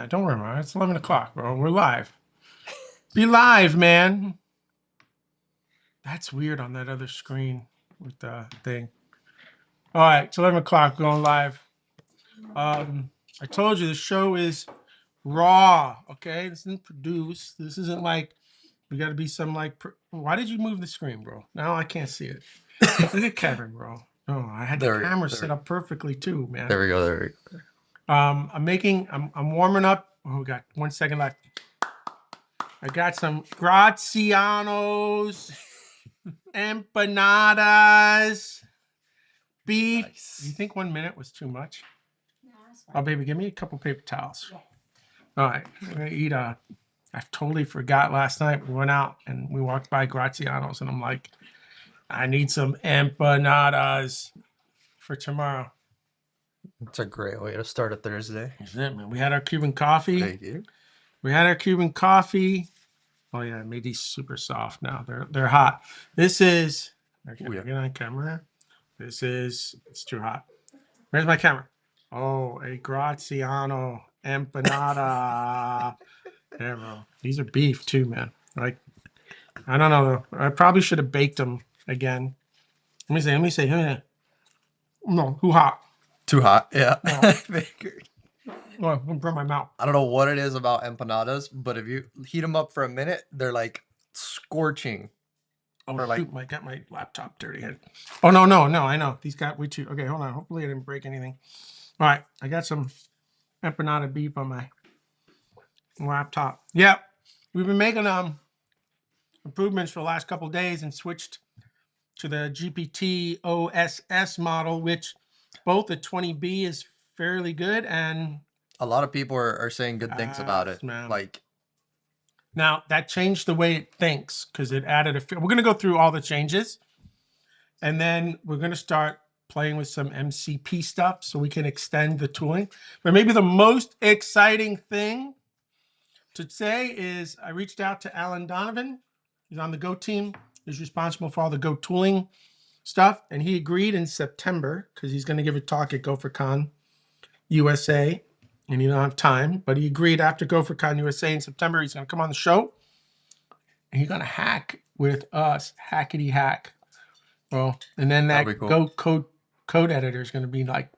Don't worry, man. It's 11 o'clock, bro. We're live. Be live, man. That's weird on that other screen with the thing. All right, it's 11 o'clock. We're going live. I told you the show is raw, okay? This isn't produced. This isn't like, we got to be some like, why did you move the screen, bro? Now I can't see it. Look at Kevin, bro. Oh, I had the camera set up perfectly too, man. There we go. There we go. I'm warming up. Oh, we got 1 second left. I got some Graziano's, empanadas, beef. Nice. You think 1 minute was too much? No, that's fine. Oh, baby, give me a couple paper towels. Yeah. All right, we're gonna eat I totally forgot last night. We went out and we walked by Graziano's, and I'm like, I need some empanadas for tomorrow. It's a great way to start a Thursday. Isn't it, man? We had our Cuban coffee. Thank you. We had our Cuban coffee. Oh yeah, I made these super soft now. They're hot. This is get on camera. This is it's too hot. Where's my camera? Oh, a Graziano empanada. There, bro. These are beef too, man. Like, I don't know though. I probably should have baked them again. Let me see. No, too hot. Too hot. Yeah. No. Oh, I'm gonna burn my mouth. I don't know what it is about empanadas, but if you heat them up for a minute, they're like scorching. Oh, shoot, I got my laptop dirty. Oh, no, I know. These got way too. Okay, hold on. Hopefully I didn't break anything. All right, I got some empanada beef on my laptop. Yep, we've been making improvements for the last couple of days and switched to the GPT OSS model, which both the 20B is fairly good and a lot of people are saying good things about it. Man. Like, now that changed the way it thinks because it added we're going to go through all the changes, and then we're going to start playing with some MCP stuff so we can extend the tooling. But maybe the most exciting thing to say is I reached out to Alan Donovan. He's on the Go team. He's responsible for all the Go tooling stuff, and he agreed in September because he's going to give a talk at GopherCon USA. And he don't have time, but he agreed after GopherCon USA in September, he's going to come on the show. And he's going to hack with us, hackety hack. Well, and then that cool. Go code editor is going to be like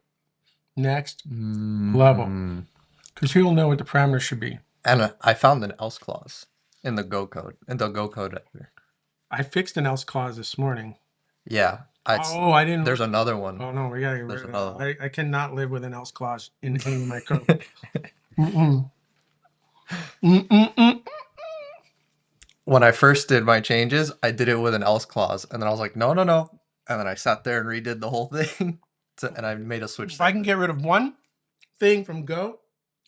next level. Because he'll know what the parameters should be. And I found an else clause in the Go code, editor. I fixed an else clause this morning. Yeah. I didn't. There's another one. Oh, no, we got to get rid of that. I cannot live with an else clause in any of my code. When I first did my changes, I did it with an else clause. And then I was like, no. And then I sat there and redid the whole thing. And I made a switch. If I can get rid of one thing from Go,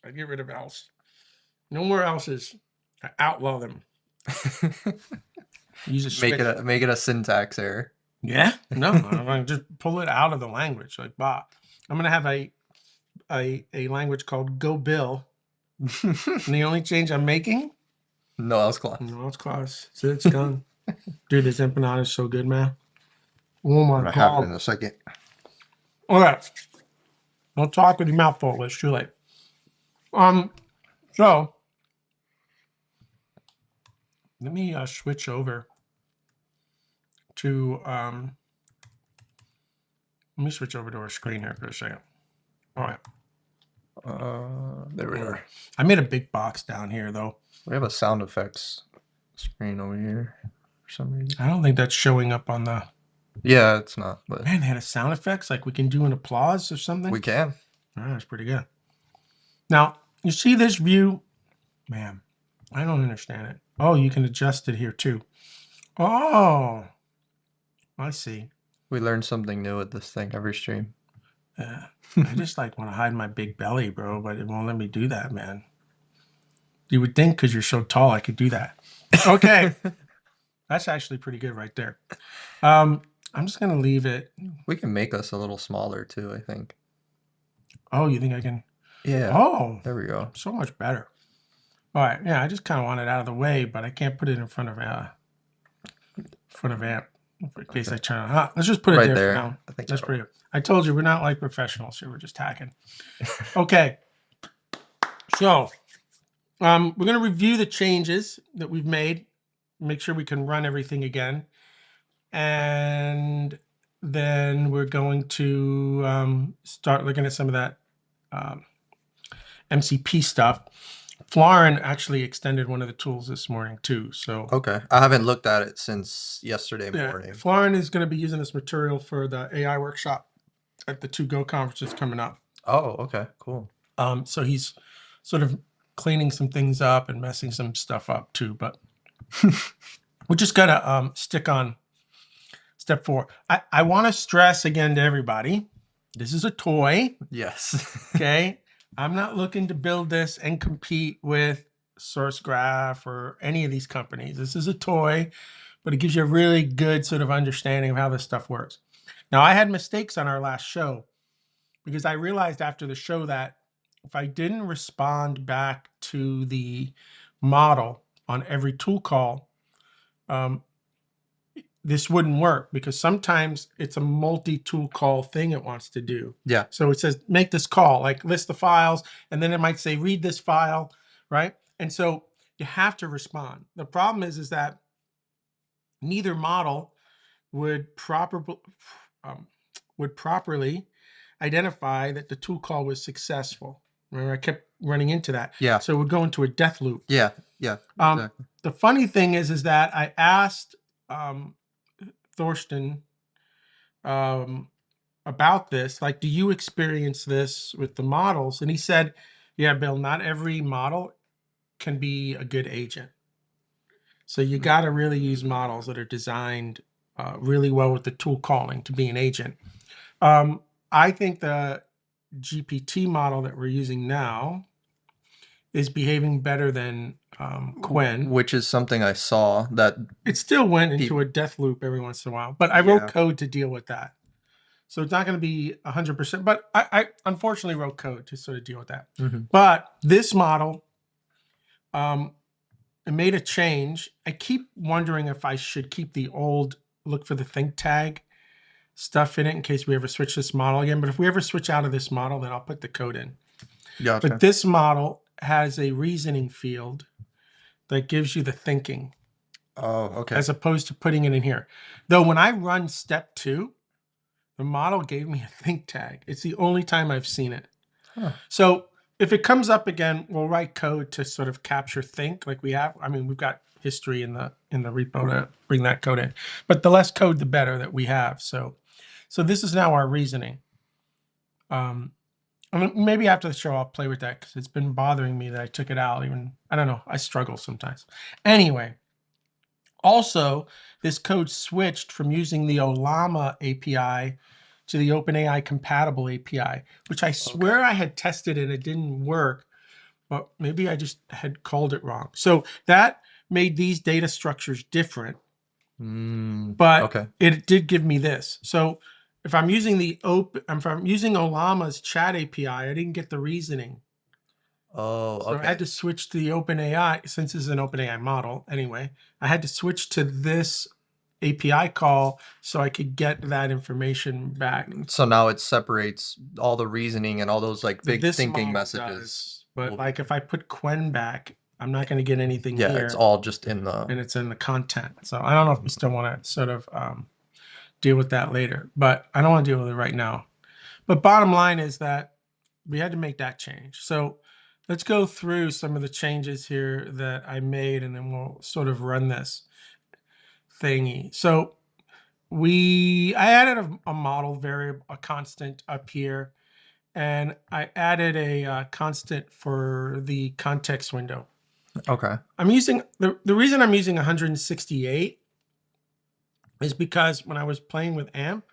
I'd get rid of else. No more else's. I outlaw them. Use a switch. Make it a syntax error. Yeah, no, I'm gonna just pull it out of the language. Like, I'm gonna have a language called Go Bill. And the only change I'm making, no else clause. No else clause. So it's gone. Dude, this empanada is so good, man. Oh my God. Have it in a second. All right. Don't talk with your mouth full. It's too late. So let me switch over to let me switch over to our screen here for a second. All right. There we are. I made a big box down here though. We have a sound effects screen over here for some reason. I don't think that's showing up on the. Yeah, it's not. But man, they had a sound effects like we can do an applause or something. We can. Oh, that's pretty good. Now you see this view, man. I don't understand it. Oh, you can adjust it here too. Oh, I see. We learn something new with this thing every stream. I just like want to hide my big belly, bro, but it won't let me do that, man. You would think because you're so tall, I could do that. Okay. That's actually pretty good right there. I'm just going to leave it. We can make us a little smaller too, I think. Oh, you think I can? Yeah. Oh, there we go. So much better. All right. Yeah, I just kind of want it out of the way, but I can't put it in front of amp. In case I turn it. Let's just put it right there for now. I think that's pretty good. I told you we're not like professionals here. We're just hacking. Okay. So we're going to review the changes that we've made, make sure we can run everything again. And then we're going to start looking at some of that MCP stuff. Florin actually extended one of the tools this morning too. So Okay. I haven't looked at it since yesterday yeah, morning. Florin is going to be using this material for the AI workshop at the 2Go conferences coming up. Oh, okay. Cool. So he's sort of cleaning some things up and messing some stuff up too. But we just got to stick on step 4. I want to stress again to everybody, this is a toy. Yes. Okay. I'm not looking to build this and compete with SourceGraph or any of these companies. This is a toy, but it gives you a really good sort of understanding of how this stuff works. Now, I had mistakes on our last show because I realized after the show that if I didn't respond back to the model on every tool call, this wouldn't work because sometimes it's a multi-tool call thing it wants to do. Yeah. So it says, make this call, like list the files, and then it might say, read this file, right? And so you have to respond. The problem is that neither model would properly identify that the tool call was successful. Remember, I kept running into that. Yeah. So it would go into a death loop. Yeah. Yeah. Exactly. The funny thing is that I asked Thorsten about this, like, do you experience this with the models? And he said, yeah, Bill, not every model can be a good agent. So you got to really use models that are designed really well with the tool calling to be an agent. I think the GPT model that we're using now is behaving better than Quen. Which is something I saw that It still went into a death loop every once in a while, but I wrote code to deal with that. So it's not going to be 100%, but I unfortunately wrote code to sort of deal with that. But this model, it made a change. I keep wondering if I should keep the old look for the think tag stuff in it in case we ever switch this model again. But if we ever switch out of this model, then I'll put the code in. Gotcha. But this model has a reasoning field that gives you the thinking. Oh, okay. As opposed to putting it in here. Though when I run step 2, the model gave me a think tag. It's the only time I've seen it. Huh. So if it comes up again, we'll write code to sort of capture think like we have. I mean, we've got history in the repo to bring that code in. But the less code, the better that we have. So this is now our reasoning. Maybe after the show, I'll play with that because it's been bothering me that I took it out. Even, I don't know, I struggle sometimes. Anyway, also, this code switched from using the Ollama API to the OpenAI compatible API, which I swear I had tested and it didn't work, but maybe I just had called it wrong. So that made these data structures different, but it did give me this. So if I'm using if I'm using Ollama's chat API, I didn't get the reasoning. Oh, okay. So I had to switch to the OpenAI, since this is an OpenAI model anyway, I had to switch to this API call so I could get that information back. So now it separates all the reasoning and all those like big thinking messages. Does, but like if I put Quen back, I'm not going to get anything here. Yeah, it's all just in the... And it's in the content. So I don't know if we still want to sort of deal with that later, but I don't want to deal with it right now. But bottom line is that we had to make that change. So let's go through some of the changes here that I made, and then we'll sort of run this thingy. So I added a model variable, a constant up here, and I added a constant for the context window. Okay. I'm using, the reason I'm using 168 is because when I was playing with AMP,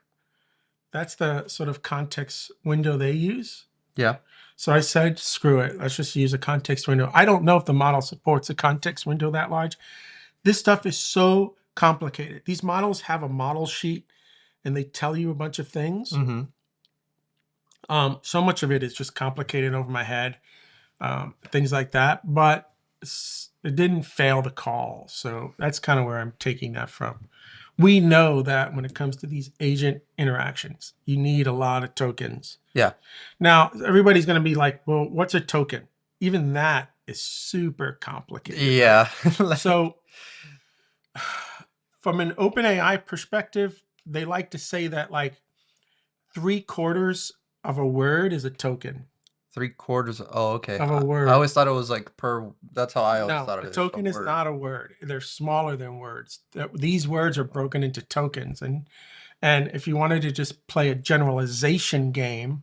that's the sort of context window they use. Yeah. So I said, screw it. Let's just use a context window. I don't know if the model supports a context window that large. This stuff is so complicated. These models have a model sheet and they tell you a bunch of things. So much of it is just complicated over my head, things like that. But it didn't fail the call. So that's kind of where I'm taking that from. We know that when it comes to these agent interactions, you need a lot of tokens. Yeah. Now, everybody's going to be like, well, what's a token? even that is super complicated. Yeah. Right? So from an OpenAI perspective, they like to say that like 3/4 of a word is a token 3/4. Oh, okay. of a I word. always thought it was like per. That's how I always No, thought a of it. Is a token is word. not a word. They're smaller than words. These words are broken into tokens. And if you wanted to just play a generalization game,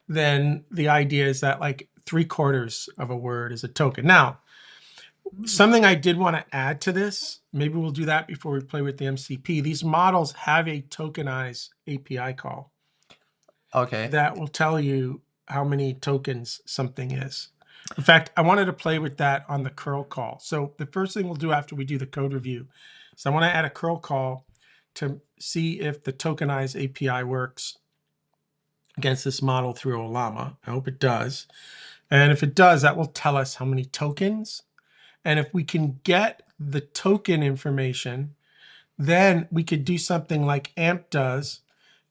then the idea is that like 3/4 of a word is a token. Now, something I did want to add to this, maybe we'll do that before we play with the MCP. These models have a tokenized API call Okay. that will tell you how many tokens something is. In fact, I wanted to play with that on the curl call. So the first thing we'll do after we do the code review is I want to add a curl call to see if the tokenized API works against this model through Olama. I hope it does. And if it does, that will tell us how many tokens. And if we can get the token information, then we could do something like AMP does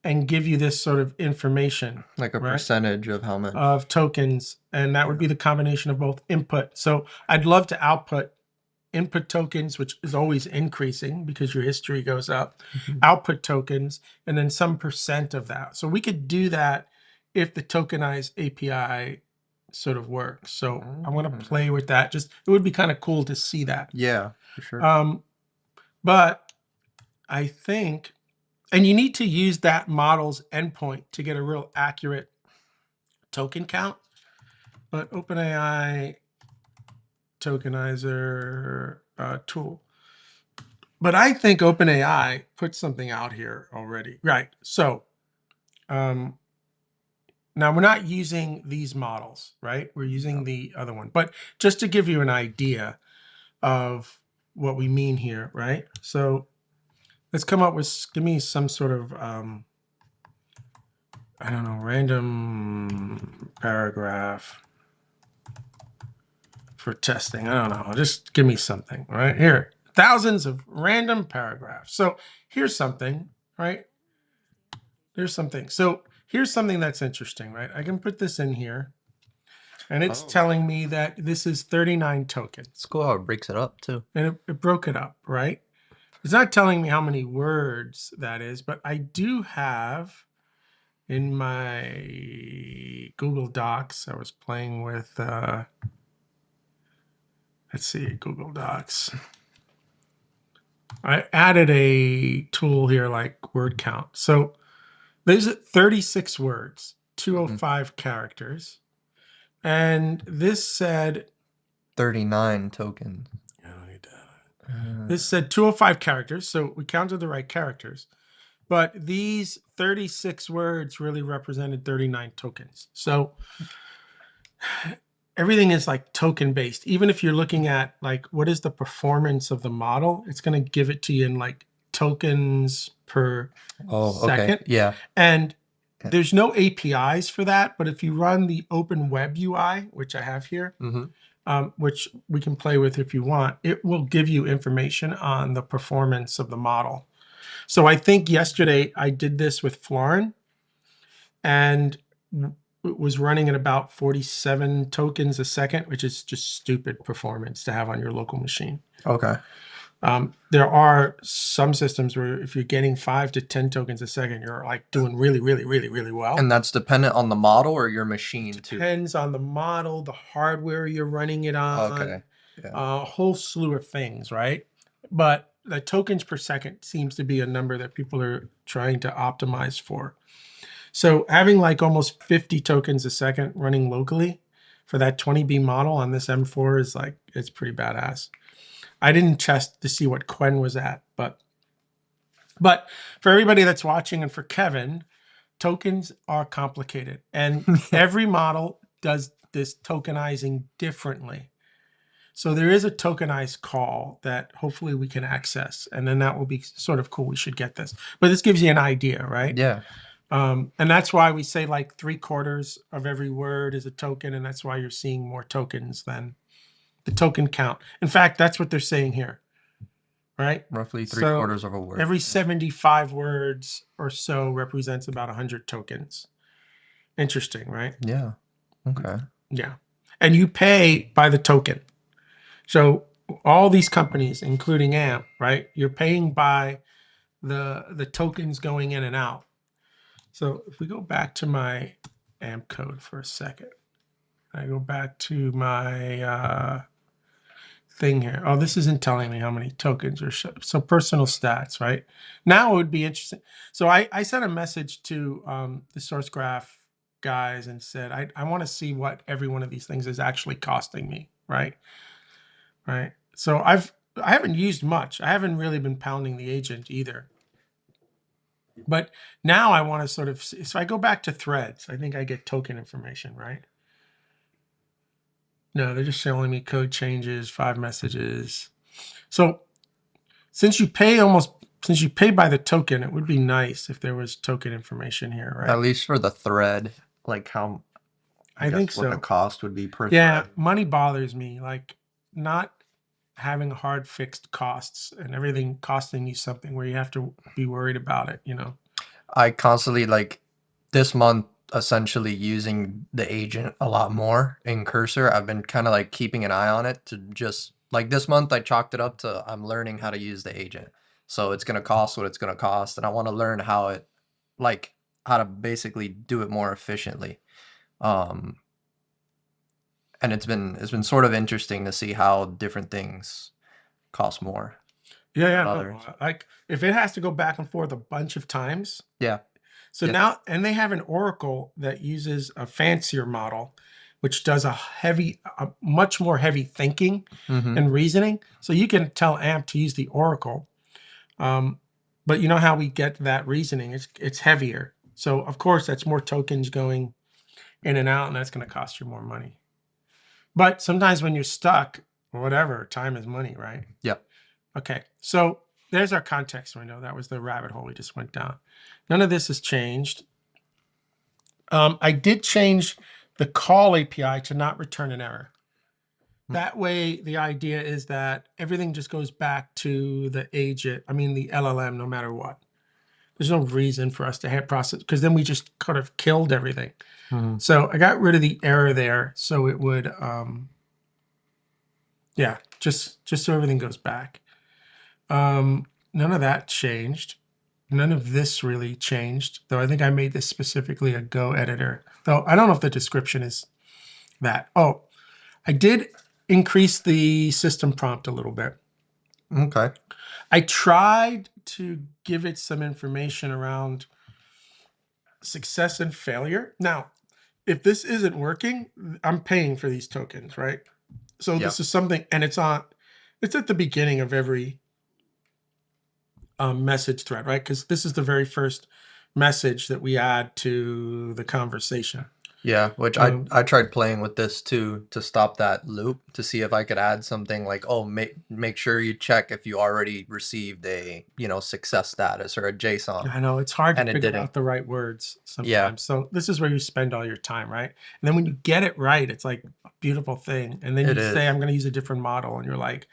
and give you this sort of information, Like a right, percentage of how much. of tokens. And that would be the combination of both input. So I'd love to output input tokens, which is always increasing because your history goes up, output tokens, and then some percent of that. So we could do that if the tokenized API sort of works. So I want to play with that. Just it would be kind of cool to see that. Yeah, for sure. But I think, and you need to use that model's endpoint to get a real accurate token count. But OpenAI tokenizer tool. But I think OpenAI put something out here already. Right. So now we're not using these models, right? We're using the other one. But just to give you an idea of what we mean here, right? So let's come up with, give me some sort of, I don't know, random paragraph for testing. I don't know. Just give me something, right? Here, thousands of random paragraphs. So here's something, right? There's something. So here's something that's interesting, right? I can put this in here and it's telling me that this is 39 tokens. It's cool how it breaks it up too. And it broke it up, right? It's not telling me how many words that is, but I do have in my Google Docs, I was playing with, let's see, Google Docs. I added a tool here like word count. So there's 36 words, 205 characters. And this said 39 tokens. This said 205 characters, so we counted the right characters. But these 36 words really represented 39 tokens. So everything is like token based. Even if you're looking at like what is the performance of the model, it's going to give it to you in like tokens per second. Okay. Yeah. And there's no APIs for that, but if you run the Open Web UI, which I have here, which we can play with if you want, it will give you information on the performance of the model. So I think yesterday I did this with Florin, and it was running at about 47 tokens a second, which is just stupid performance to have on your local machine. Okay. There are some systems where if you're getting 5 to 10 tokens a second, you're like doing really, really, really, really well. And that's dependent on the model or your machine too? Depends on the model, the hardware you're running it on, Okay. Yeah. a whole slew of things, right? But the tokens per second seems to be a number that people are trying to optimize for. So having like almost 50 tokens a second running locally for that 20B model on this M4 is like, it's pretty badass. I didn't test to see what Quen was at, but for everybody that's watching and for Kevin, tokens are complicated, and every model does this tokenizing differently. So there is a tokenized call that hopefully we can access, and then that will be sort of cool. We should get this, but this gives you an idea, right? Yeah. And that's why we say like 3/4 of every word is a token, and that's why you're seeing more tokens than the token count. In fact, that's what they're saying here, right? Roughly 3/4 of a word. Every 75 words or so represents about 100 tokens. Interesting, right? Yeah. Okay. Yeah. and you pay by the token. So all these companies, including AMP, right? You're paying by the tokens going in and out. So if we go back to my AMP code for a second, I go back to my thing here. Oh, this isn't telling me how many tokens are so personal stats, right? Now it would be interesting. So I sent a message to the source graph guys and said, I want to see what every one of these things is actually costing me, right? Right. So I haven't used much. I haven't really been pounding the agent either. But now I want to sort of, so I go back to threads. I think I get token information, right? No, they're just showing me code changes, 5 messages. So since you pay by the token, it would be nice if there was token information here, right? At least for the thread, like how I think what the so. cost would be per Yeah, thread. money bothers me. Like not having hard fixed costs and everything costing you something where you have to be worried about it, you know? I constantly like this month essentially using the agent a lot more in Cursor. I've been kind of like keeping an eye on it to just like this month I chalked it up to I'm learning how to use the agent. So it's gonna cost what it's gonna cost, and I want to learn how it like how to basically do it more efficiently. Um, and it's been sort of interesting to see how different things cost more Yeah, than no, others. like if it has to go back and forth a bunch of times. Yeah. So Yeah. now, and they have an Oracle that uses a fancier model, which does a much more heavy thinking Mm-hmm. and reasoning. So you can tell AMP to use the Oracle. But you know how we get that reasoning? It's heavier. So of course that's more tokens going in and out, and that's going to cost you more money. But sometimes when you're stuck, or whatever, time is money, right? Yep. Okay, so there's our context window. That was the rabbit hole we just went down. None of this has changed. I did change the call API to not return an error. That way, the idea is that everything just goes back to the agent, the LLM, no matter what. There's no reason for us to have process, because then we just kind of killed everything. Mm-hmm. So I got rid of the error there, so it would, yeah, just so everything goes back. None of that changed. None of this really changed, though I think I made this specifically a Go editor. Though I don't know if the description is that. Oh, I did increase the system prompt a little bit. Okay. I tried to give it some information around success and failure. Now, if this isn't working, I'm paying for these tokens, right? So Yep. this is something, and it's at the beginning of every message thread, right? Because this is the very first message that we add to the conversation. Yeah, which I tried playing with this too to stop that loop to see if I could add something like, oh, make sure you check if you already received a success status or a JSON, I know it's hard to and it figure didn't. out the right words sometimes. Yeah. So this is where you spend all your time, right? And then when you get it right, it's like a beautiful thing. And then It you is. say, I'm going to use a different model. And you're like,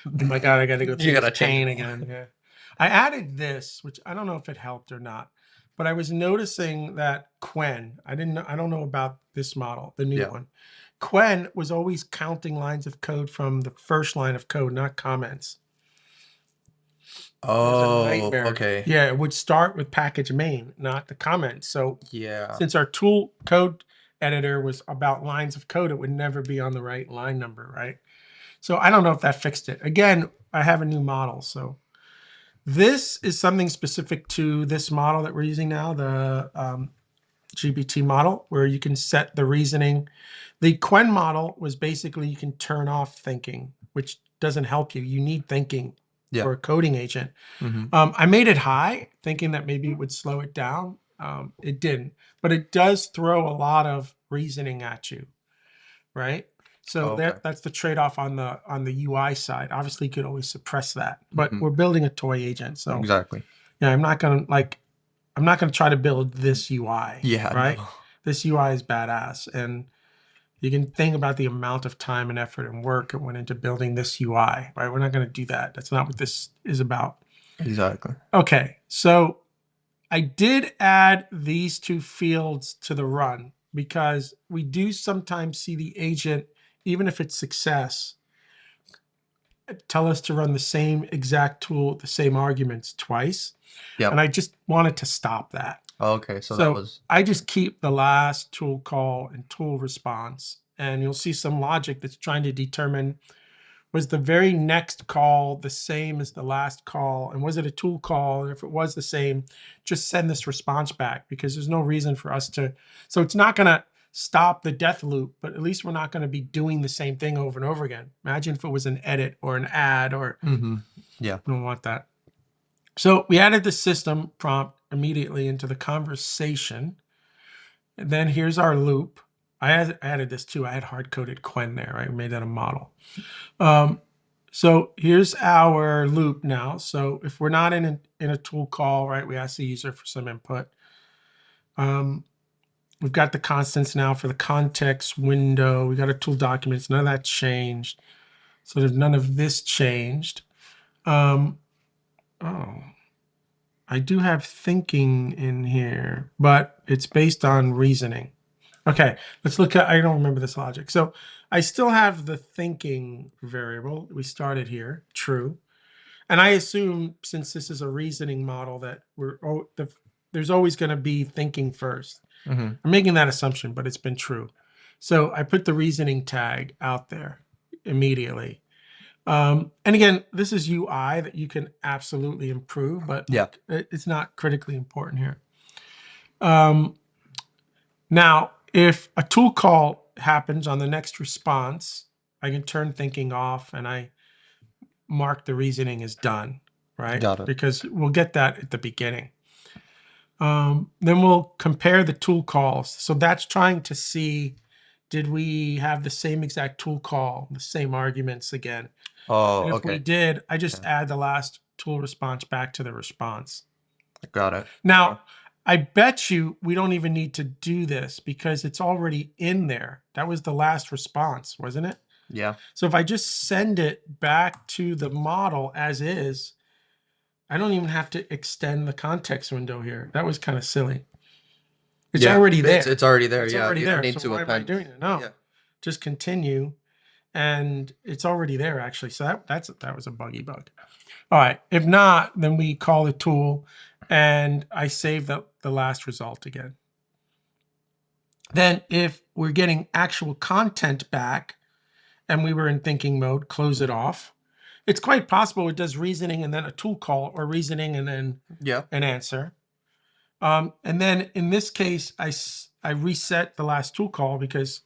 oh my God, I got to go through You gotta this pain change. again. Yeah. I added this, which I don't know if it helped or not, but I was noticing that Quen, I don't know about this model, the new Yeah. one. Quen was always counting lines of code from the first line of code, not comments. It was a Oh, nightmare. okay. Yeah, it would start with package main, not the comments. So Yeah. since our tool code editor was about lines of code, it would never be on the right line number, right? So I don't know if that fixed it. Again, I have a new model. So this is something specific to this model that we're using now, the GPT model, where you can set the reasoning. The Quen model was basically you can turn off thinking, which doesn't help you. You need thinking for a coding agent. Mm-hmm. I made it high, thinking that maybe it would slow it down. It didn't, but it does throw a lot of reasoning at you, right? So Okay. that's the trade-off on the UI side. Obviously, you could always suppress that, but Mhm. we're building a toy agent, so Exactly. yeah, I'm not gonna try to build this UI. Yeah. Right. No. This UI is badass, and you can think about the amount of time and effort and work that went into building this UI. Right. We're not going to do that. That's not what this is about. Exactly. Okay, so I did add these 2 fields to the run because we do sometimes see the agent even if it's success, tell us to run the same exact tool, the same arguments twice. Yep. And I just wanted to stop that. Okay, so that So was I just keep the last tool call and tool response, and you'll see some logic that's trying to determine, was the very next call the same as the last call? And was it a tool call? And if it was the same, just send this response back, because there's no reason for us to. So it's not going to stop the death loop, but at least we're not going to be doing the same thing over and over again. Imagine if it was an edit or an add or yeah. we don't want that. So we added the system prompt immediately into the conversation. And then here's our loop. I added this too. I had hard-coded Quen there, right? We made that a model. So here's our loop now. So if we're not in a tool call, right, we ask the user for some input. We've got the constants now for the context window. We got a tool documents. None of that changed. So there's none of this changed. Oh, I do have thinking in here, but it's based on reasoning. Okay, let's look at, I don't remember this logic. So I still have the thinking variable. We started here, true. And I assume, since this is a reasoning model, that there's always going to be thinking first. I'm making that assumption, but it's been true. So I put the reasoning tag out there immediately. And again, this is UI that you can absolutely improve, but Yeah. it's not critically important here. Now, if a tool call happens on the next response, I can turn thinking off and I mark the reasoning as done, right? Got it. Because we'll get that at the beginning. Then we'll compare the tool calls. So that's trying to see, did we have the same exact tool call, the same arguments again? Oh, And if okay. we did, I just add the last tool response back to the response. Got it. Now, I bet you we don't even need to do this because it's already in there. That was the last response, wasn't it? Yeah. So if I just send it back to the model as is, I don't even have to extend the context window here. That was kind of silly. It's already there. It's already there. It's yeah. already You there. don't need So to why am I append. doing it? No. Yeah. Just continue. And it's already there, actually. So that was a buggy bug. All right. If not, then we call the tool and I save the last result again. Then if we're getting actual content back and we were in thinking mode, close it off. It's quite possible it does reasoning and then a tool call, or reasoning and then an answer. And then in this case, I reset the last tool call because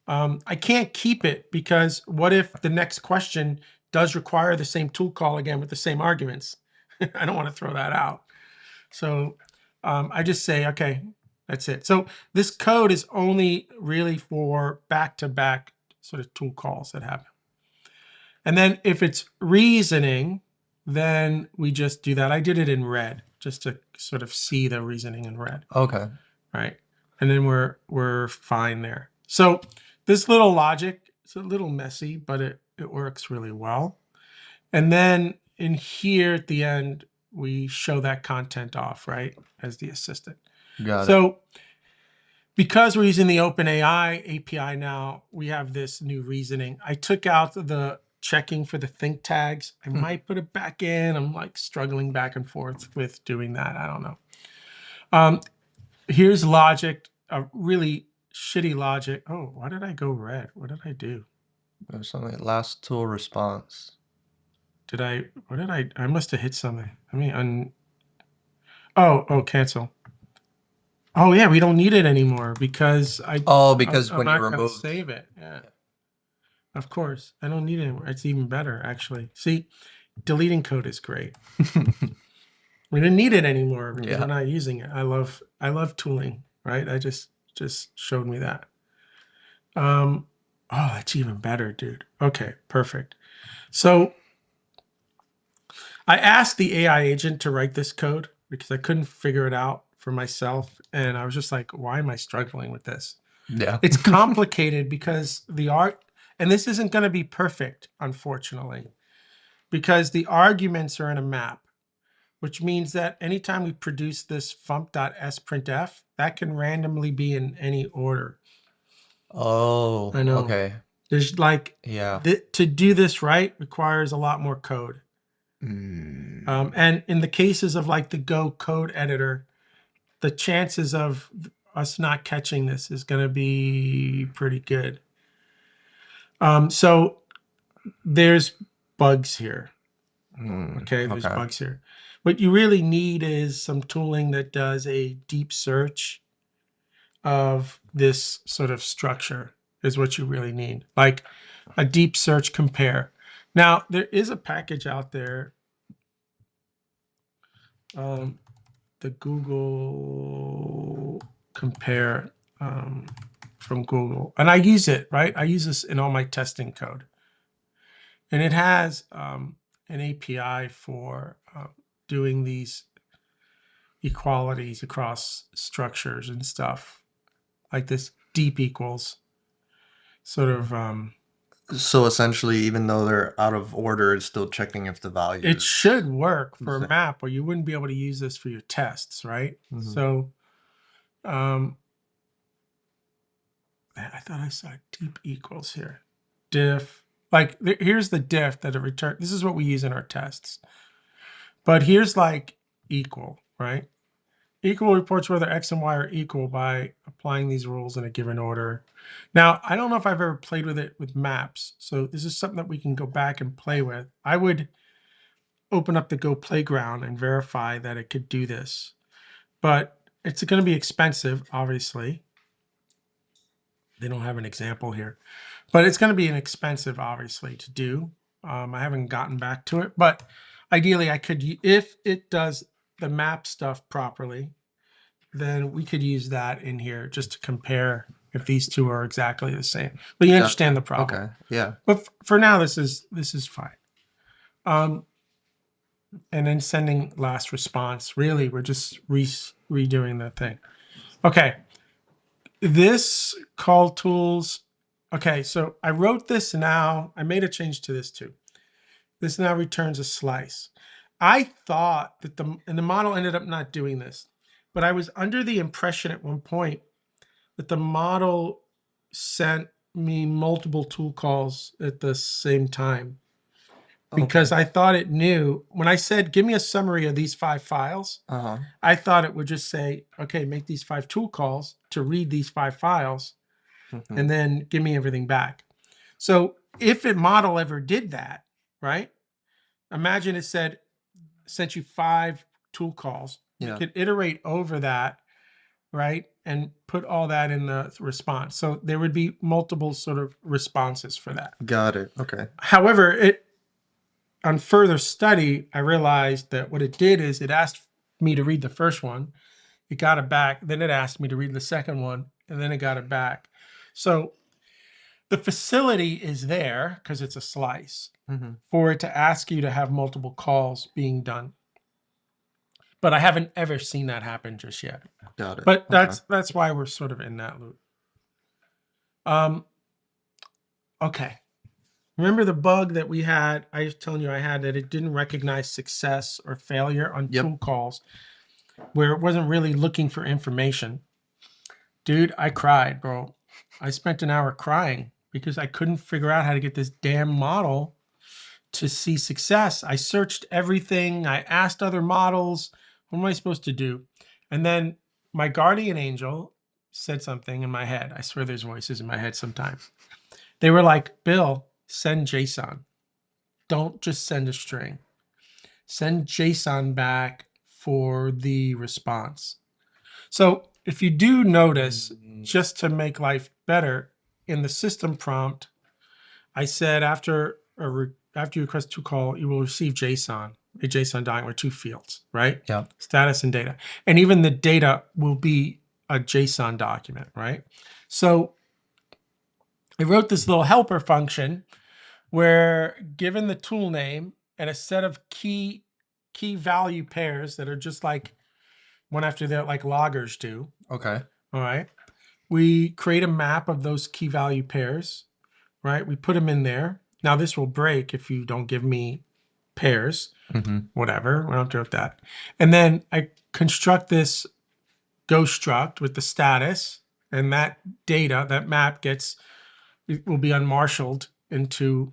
I can't keep it, because what if the next question does require the same tool call again with the same arguments? I don't want to throw that out. So I just say, okay, that's it. So this code is only really for back-to-back sort of tool calls that happen. And then if it's reasoning, then we just do that. I did it in red just to sort of see the reasoning in red. Okay. Right. And then we're fine there. So this little logic, it's a little messy, but it works really well. And then in here at the end, we show that content off, right, as the assistant. Got it. So because we're using the OpenAI API now, we have this new reasoning. I took out the checking for the think tags. I might put it back in. I'm like struggling back and forth with doing that. I don't know. Here's logic, a really shitty logic. Oh, why did I go red? What did I do? There's something last tool response. I must have hit something. I mean, oh, cancel. Oh yeah, we don't need it anymore because when you remove, save it. Yeah. Of course, I don't need it anymore. It's even better, actually. See, deleting code is great. We didn't need it anymore because we're not using it. I love tooling, right? I just showed me that. Oh, that's even better, dude. Okay, perfect. So I asked the AI agent to write this code because I couldn't figure it out for myself. And I was just like, why am I struggling with this? Yeah. It's complicated because and this isn't going to be perfect, unfortunately, because the arguments are in a map, which means that anytime we produce this fump.sprintf, that can randomly be in any order. Oh, I know. okay. There's like Yeah. to do this right requires a lot more code. And in the cases of like the Go code editor, the chances of us not catching this is going to be pretty good. So there's bugs here. Okay, there's bugs here. What you really need is some tooling that does a deep search of this sort of structure is what you really need. Like a deep search compare. Now, there is a package out there, the Google compare from Google. And I use it, right? I use this in all my testing code. And it has an API for doing these equalities across structures and stuff, like this deep equals sort of. So essentially, even though they're out of order, it's still checking if the value. It should work for a map, or you wouldn't be able to use this for your tests, right? So, I thought I saw deep equals here. Diff, like here's the diff that it returns. This is what we use in our tests. But here's like equal, right? Equal reports whether X and Y are equal by applying these rules in a given order. Now, I don't know if I've ever played with it with maps. So this is something that we can go back and play with. I would open up the Go playground and verify that it could do this. But it's going to be expensive, obviously. They don't have an example here. But it's going to be an expensive, obviously, to do. I haven't gotten back to it. But ideally, I could, if it does the map stuff properly, then we could use that in here just to compare if these two are exactly the same. But you understand the problem. Okay. Yeah. But for now, this is fine. And then sending last response. Really, we're just redoing the thing. Okay. This call tools. Okay, so I wrote this now. I made a change to this too. This now returns a slice. I thought that the model ended up not doing this, but I was under the impression at one point that the model sent me multiple tool calls at the same time, because I thought it knew when I said, give me a summary of these 5 files. I thought it would just say, okay, make these 5 tool calls to read these 5 files and then give me everything back. So if a model ever did that, right? Imagine it said, sent you 5 tool calls. You could iterate over that, right? And put all that in the response. So there would be multiple sort of responses for that. Got it. Okay. However, on further study, I realized that what it did is it asked me to read the first one. It got it back. Then it asked me to read the second one, and then it got it back. So the facility is there because it's a slice for it to ask you to have multiple calls being done. But I haven't ever seen that happen just yet. Got it. But that's why we're sort of in that loop. Okay. Remember the bug that we had? I was telling you I had that it didn't recognize success or failure on tool calls, where it wasn't really looking for information. Dude, I cried, bro. I spent an hour crying because I couldn't figure out how to get this damn model to see success. I searched everything. I asked other models, what am I supposed to do? And then my guardian angel said something in my head. I swear there's voices in my head sometimes. They were like, Bill, send JSON. Don't just send a string. Send JSON back for the response. So if you do notice, just to make life better, in the system prompt, I said after you request to call, you will receive JSON, a JSON document with 2 fields, right? Yeah. Status and data. And even the data will be a JSON document, right? So I wrote this little helper function where, given the tool name and a set of key value pairs that are just like one after the other, like loggers do. Okay. All right. We create a map of those key value pairs, right? We put them in there. Now this will break if you don't give me pairs, whatever. We don't do with that. And then I construct this Go struct with the status, and that data, that map gets it will be unmarshaled into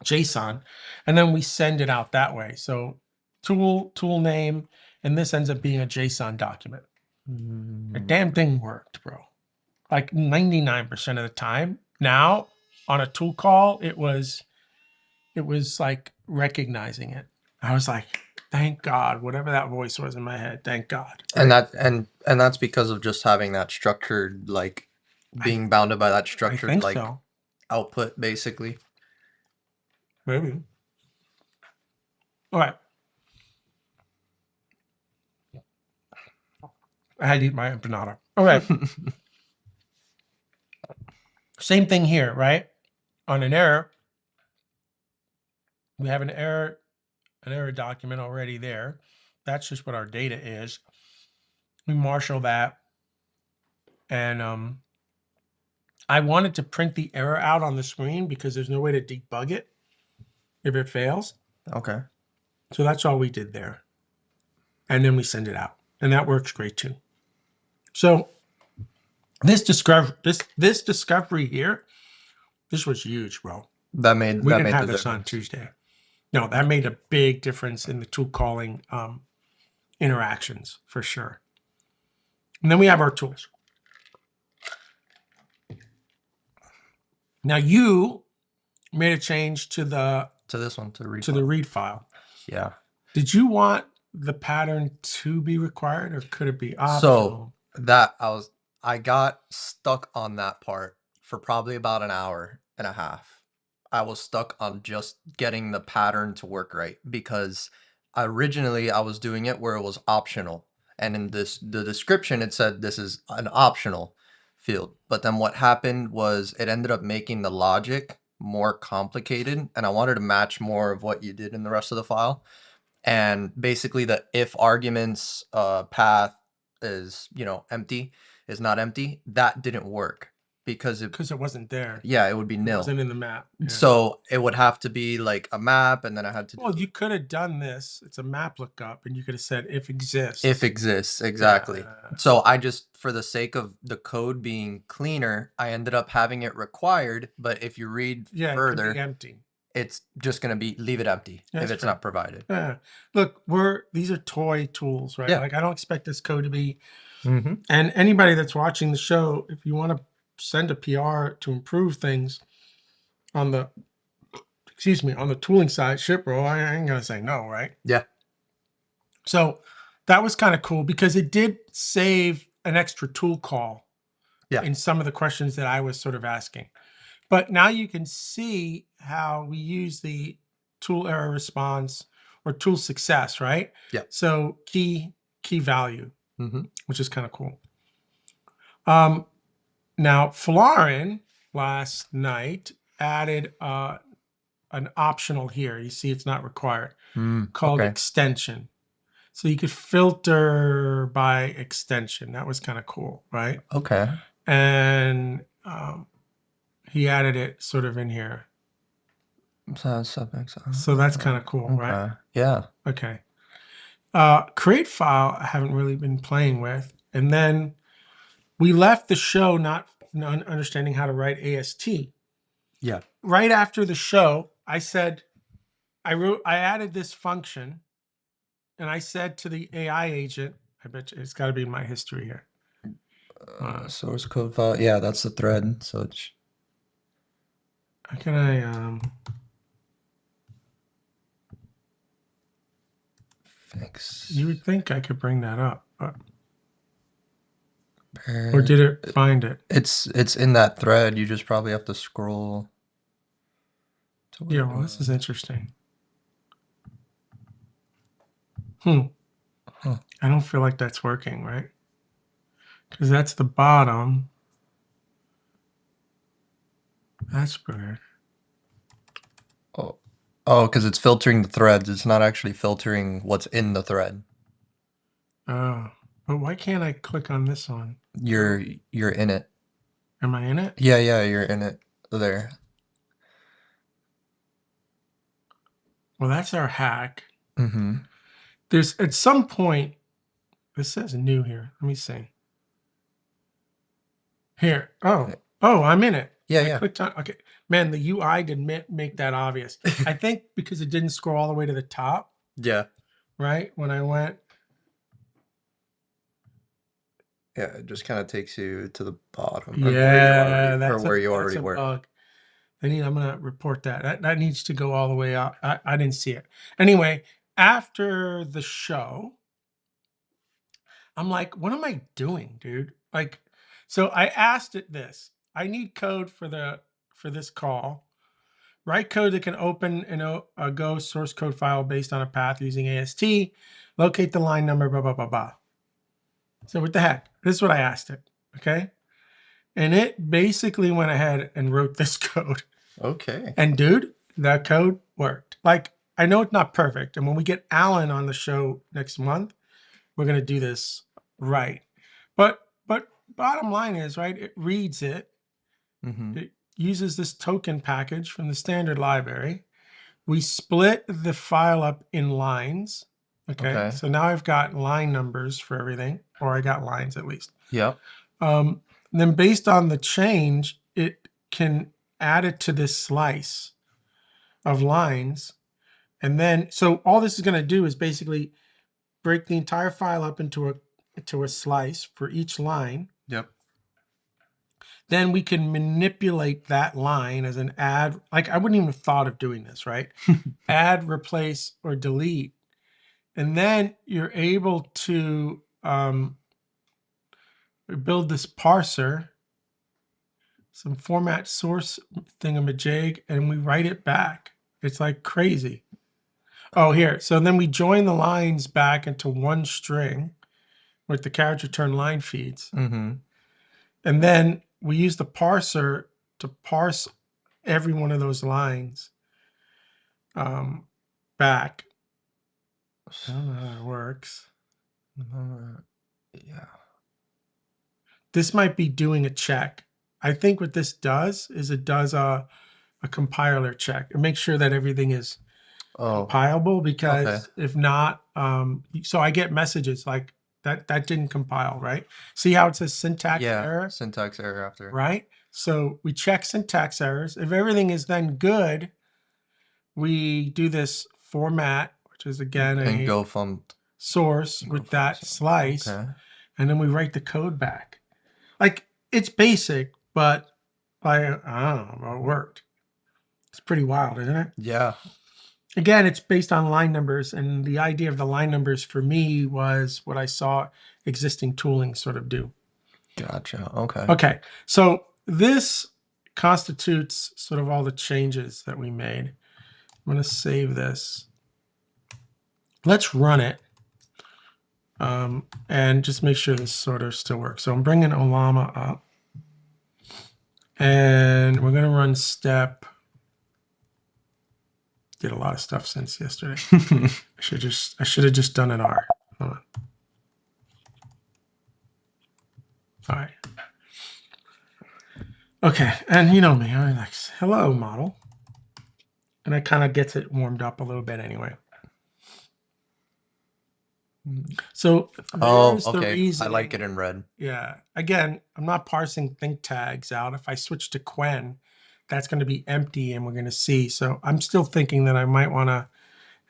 JSON, and then we send it out that way. So tool name, and this ends up being a JSON document. The damn thing worked, bro. Like 99% of the time. Now on a tool call, it was like recognizing it. I was like, thank God, whatever that voice was in my head, thank God. And that's because of just having that structured, like being bounded by that I structured think like so. output, basically. Maybe. All right. I had to eat my empanada. All right. Same thing here, right? On an error, we have an error document already there. That's just what our data is. We marshal that, and I wanted to print the error out on the screen because there's no way to debug it if it fails. Okay. So that's all we did there. And then we send it out. And that works great too. So this discovery here, this was huge, bro. We didn't have this on Tuesday. No, that made a big difference in the tool calling interactions for sure. And then we have our tools. Now you made a change to the this one, to the read file. Yeah. Did you want the pattern to be required, or could it be optional? So that I got stuck on that part for probably about an hour and a half. I was stuck on just getting the pattern to work right, because originally I was doing it where it was optional, and in the description it said this is an optional field. But then what happened was it ended up making the logic more complicated, and I wanted to match more of what you did in the rest of the file. And basically the if arguments path is, empty, is not empty, that didn't work because it wasn't there. Yeah, it would be nil. It wasn't in the map. Yeah. So it would have to be like a map, and then I had to. Well, you could have done this. It's a map lookup, and you could have said if exists. If exists, exactly. Yeah. So I just, for the sake of the code being cleaner, I ended up having it required. But if you read further, it could be empty. It's just going to be leave it empty if it's not provided. Yeah. Look, these are toy tools, right? Yeah. Like I don't expect this code to be. Mm-hmm. And anybody that's watching the show, if you want to send a PR to improve things on the, on the tooling side, shit, bro, I ain't gonna say no, right? Yeah. So that was kind of cool because it did save an extra tool call. Yeah. In some of the questions that I was sort of asking. But now you can see how we use the tool error response or tool success, right? Yeah. So key value, which is kind of cool. Now Florin last night added an optional here. You see, it's not required, called extension. So you could filter by extension. That was kind of cool, right? Okay. And he added it sort of in here. So that's kind of cool, right? Yeah. Okay. Create file I haven't really been playing with. And then we left the show not understanding how to write AST. Yeah. Right after the show, I said, I added this function, and I said to the AI agent, I bet you it's got to be in my history here. Source code file. Yeah, that's the thread. So it's. How can I fix? You would think I could bring that up, but or did it find it? It's in that thread. You just probably have to scroll. Yeah, well, this is interesting. Huh. I don't feel like that's working, right? Because that's the bottom. That's weird. Oh, because it's filtering the threads. It's not actually filtering what's in the thread. Oh, but why can't I click on this one? You're in it. Am I in it? Yeah, you're in it there. Well, that's our hack. There's at some point, this says new here. Let me see. Here. Oh, Oh, I'm in it. Yeah, I yeah. clicked on. Okay, man, the UI didn't make that obvious. I think because it didn't scroll all the way to the top, Yeah. right? When I went. Yeah, it just kind of takes you to the bottom of Yeah, where you that's already a were. bug. I'm gonna report that. That needs to go all the way up. I didn't see it. Anyway, after the show, I'm like, what am I doing, dude? Like, so I asked it this. I need code for this call. Write code that can open a Go source code file based on a path using AST. Locate the line number, blah, blah, blah, blah. So what the heck? This is what I asked it. Okay. And it basically went ahead and wrote this code. Okay. And dude, that code worked. Like, I know it's not perfect. And when we get Alan on the show next month, we're going to do this right. But bottom line is, right, it reads it. Mm-hmm. It uses this token package from the standard library. We split the file up in lines. Okay. Okay. So now I've got line numbers for everything, or I got lines at least. Yep. Then based on the change, it can add it to this slice of lines. And then, so all this is going to do is basically break the entire file up into a slice for each line. Yep. Then we can manipulate that line as an add. Like, I wouldn't even have thought of doing this, right? Add, replace, or delete. And then you're able to build this parser, some format source thingamajig, and we write it back. It's like crazy. Oh, here. So then we join the lines back into one string with the carriage return line feeds. Mm-hmm. And then we use the parser to parse every one of those lines back. I don't know how it works. Yeah. This might be doing a check. I think what this does is it does a compiler check and make sure that everything is compilable, because if not, so I get messages like that didn't compile, right? See how it says syntax error? Syntax error after. Right? So we check syntax errors. If everything is then good, we do this format, which is again And a go from source with that slice, and then we write the code back. Like, it's basic, but I don't know, it worked. It's pretty wild, isn't it? Yeah. Again, it's based on line numbers, and the idea of the line numbers for me was what I saw existing tooling sort of do. Gotcha. Okay. Okay, so this constitutes sort of all the changes that we made. I'm going to save this. Let's run it and just make sure this sort of still works. So I'm bringing Olama up, and we're going to run step. Did a lot of stuff since yesterday. I should have just done an R. Hold on. All right. Okay, and you know me, I'm like, hello, model. And that kind of gets it warmed up a little bit anyway. So there's the reason. I like it in red. Yeah. Again, I'm not parsing think tags out. If I switch to Quen, that's going to be empty and we're going to see. So I'm still thinking that I might want to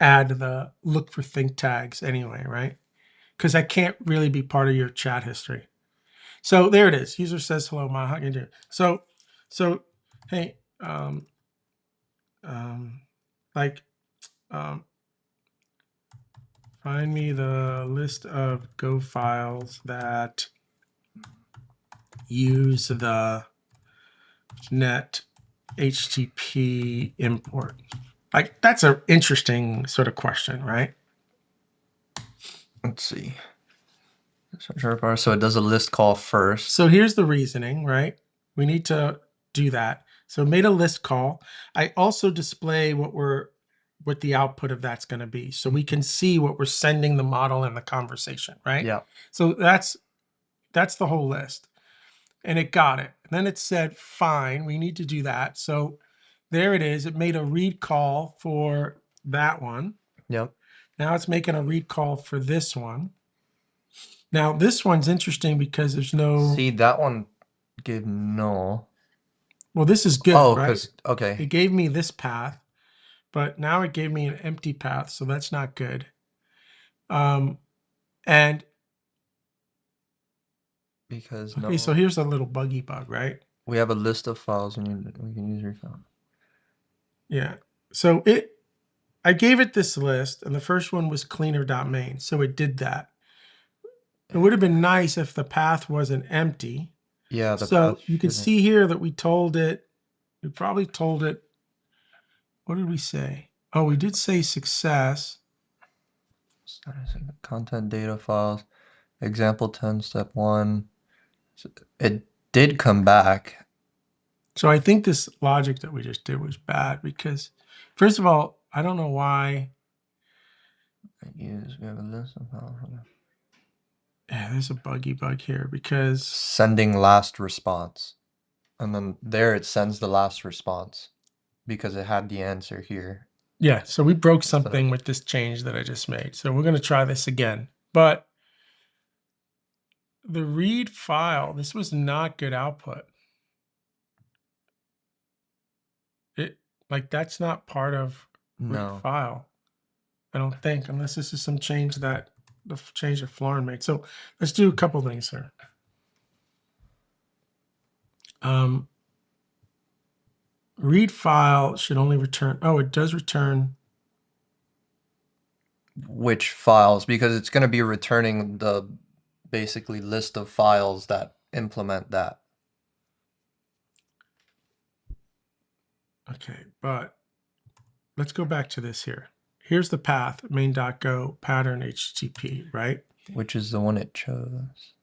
add the look for think tags anyway, right? Because that can't really be part of your chat history. So there it is. User says hello, Ma. How can you do? So hey, find me the list of Go files that use the net HTTP import. Like, that's an interesting sort of question, right? Let's see. So it does a list call first. So here's the reasoning, right? We need to do that. So it made a list call. I also display what the output of that's going to be, so we can see what we're sending the model in the conversation, right? Yeah. So that's the whole list, and it got it. And then it said, fine, we need to do that. So there it is. It made a read call for that one. Yep. Now it's making a read call for this one. Now this one's interesting because there's no. See, that one gave null. Well, this is good, Oh, right? because okay. It gave me this path, but now it gave me an empty path, so that's not good. And Because okay, so no, here's a little buggy bug, right? we have a list of files and we can use refile. Yeah. So I gave it this list, and the first one was cleaner.main, so it did that. It would have been nice if the path wasn't empty. Yeah, the path So you can shouldn't. see here that we probably told it, what did we say? Oh, we did say success. Content data files. Example 10, step 1. So it did come back. So I think this logic that we just did was bad because, first of all, I don't know why. We have a list of files. Yeah, there's a buggy bug here because, Sending last response. And then there it sends the last response because it had the answer here. yeah, so we broke Instead of- something with this change that I just made. So we're going to try this again. But the read file, this was not good output. It like that's not part of read No. file. I don't think, unless this is some change that the change that Florin made. So let's do a couple things here. Read file should only return. Oh, it does return. Which files? Because it's going to be returning the basically list of files that implement that. Okay, but let's go back to this here. Here's the path, main.go pattern HTTP, right? Which is the one it chose.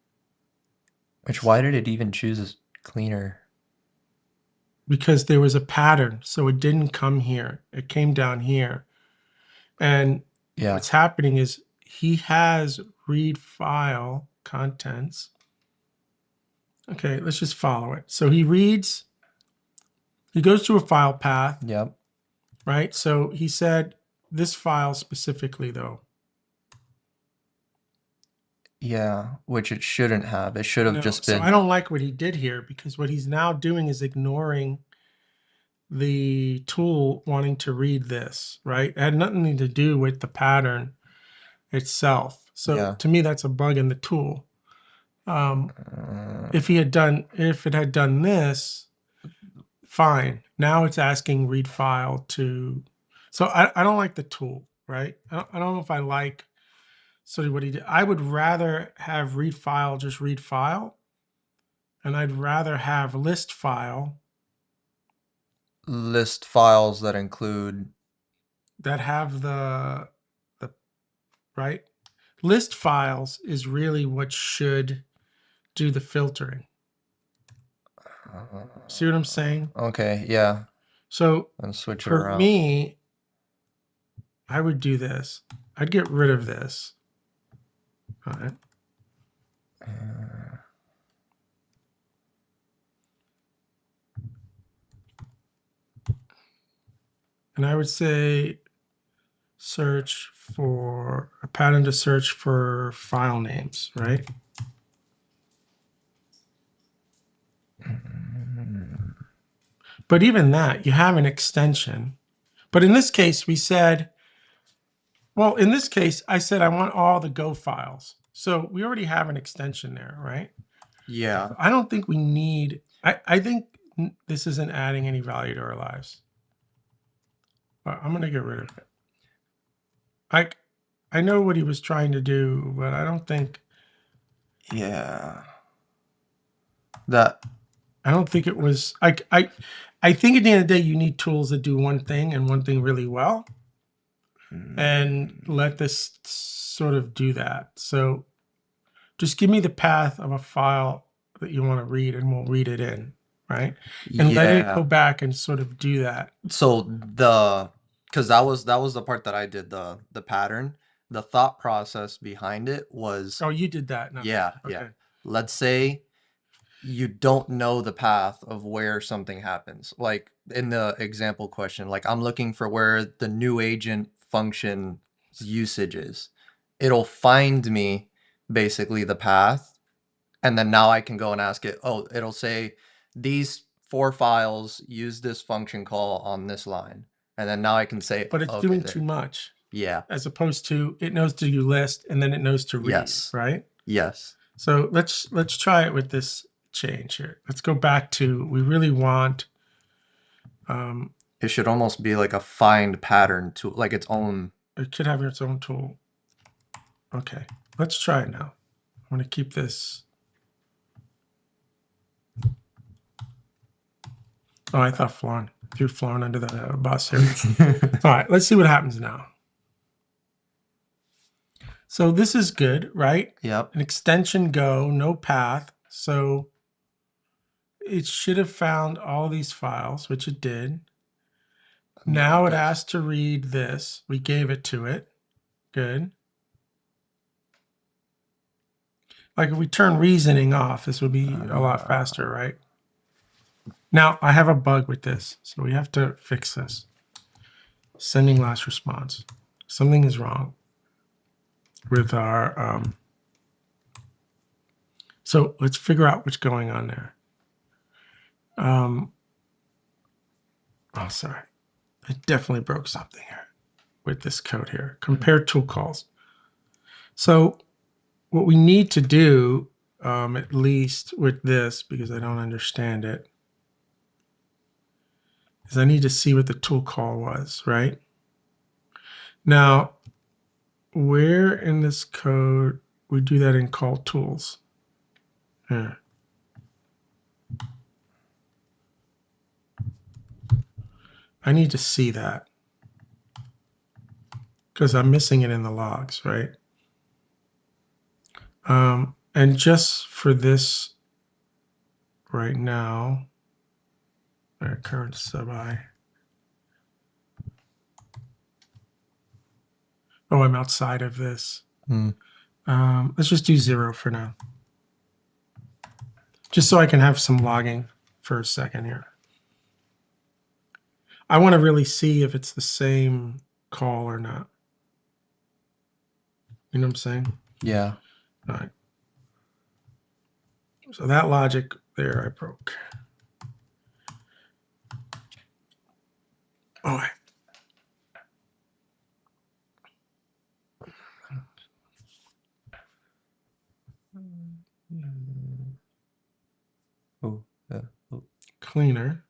Which, why did it even choose as cleaner? Because there was a pattern. So it didn't come here. It came down here. And Yeah. what's happening is he has read file contents. Okay, let's just follow it. So he reads, he goes to a file path, Yep. right? So he said this file specifically, though. Yeah, which it shouldn't have. It should have No, just so been. I don't like what he did here because what he's now doing is ignoring the tool wanting to read this, right? It had nothing to do with the pattern itself. So Yeah. to me, that's a bug in the tool. If it had done this, fine. Now it's asking read file to. So I don't like the tool, right? I don't know if I like sort of what he did. I would rather have read file just read file, and I'd rather have list file List files that include. that have the right. List files is really what should do the filtering. See what I'm saying? Okay, yeah. So And switch it for around. me, I would do this. I'd get rid of this. All right. And I would say search for a pattern to search for file names, right? But even that, you have an extension. But in this case, we said, well, in this case, I said I want all the Go files. So we already have an extension there, right? Yeah. I don't think we need, I think this isn't adding any value to our lives. But I'm going to get rid of it. I know what he was trying to do, but I don't think. Yeah. That. I don't think it was. I think at the end of the day, you need tools that do one thing and one thing really well, and let this sort of do that. So just give me the path of a file that you want to read, and we'll read it in, right? And let it go back and sort of do that. So because that was the part that I did, the pattern. The thought process behind it was, Oh, you did that. No. yeah. Okay. Let's say you don't know the path of where something happens. Like in the example question, like I'm looking for where the new agent function usage is. It'll find me basically the path, and then now I can go and ask it. Oh, it'll say these 4 files, use this function call on this line. And then now I can say, But it's okay, doing there. too much. Yeah. As opposed to it knows to do list and then it knows to read, Yes. right? Yes. So let's try it with this change here. Let's go back to, we really want, It should almost be like a find pattern tool, like its own. it could have its own tool. Okay, let's try it now. I'm going to keep this. Oh, I thought Florin. Threw Florin under the bus here. All right, let's see what happens now. So this is good, right? Yep. An extension go, no path. So it should have found all these files, which it did. Now it asked to read this. We gave it to it. Good. Like if we turn reasoning off, this would be a lot faster, right? Now I have a bug with this, so we have to fix this. Sending last response. Something is wrong with our, so let's figure out what's going on there. Oh, sorry. I definitely broke something here with this code here. Compare tool calls. So what we need to do, at least with this, because I don't understand it, is I need to see what the tool call was, right? Now, where in this code we do that in call tools? Yeah. I need to see that because I'm missing it in the logs, right? And just for this right now, our current sub-I. Oh, I'm outside of this. Let's just do 0 for now. Just so I can have some logging for a second here. I want to really see if it's the same call or not. You know what I'm saying? Yeah. All right. So that logic there I broke. All right. Oh, yeah. Oh. Cleaner.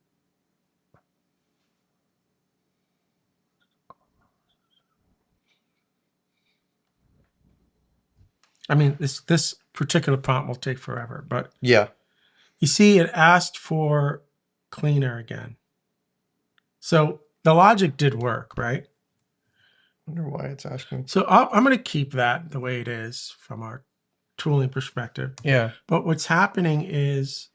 I mean, this particular prompt will take forever, but Yeah. you see it asked for cleaner again. So the logic did work, right? I wonder why it's asking. So I'm going to keep that the way it is from our tooling perspective. Yeah. But what's happening is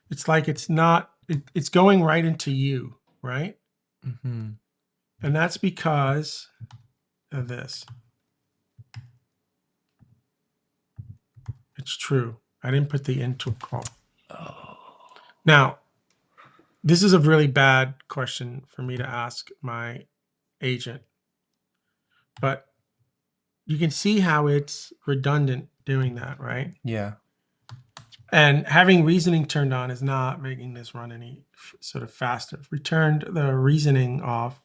it's like it's not, it's going right into you, right? Mm-hmm. And that's because of this. It's true. I didn't put the into call. Oh. Now, this is a really bad question for me to ask my agent, but you can see how it's redundant doing that, right? Yeah. And having reasoning turned on is not making this run any sort of faster. If we turned the reasoning off,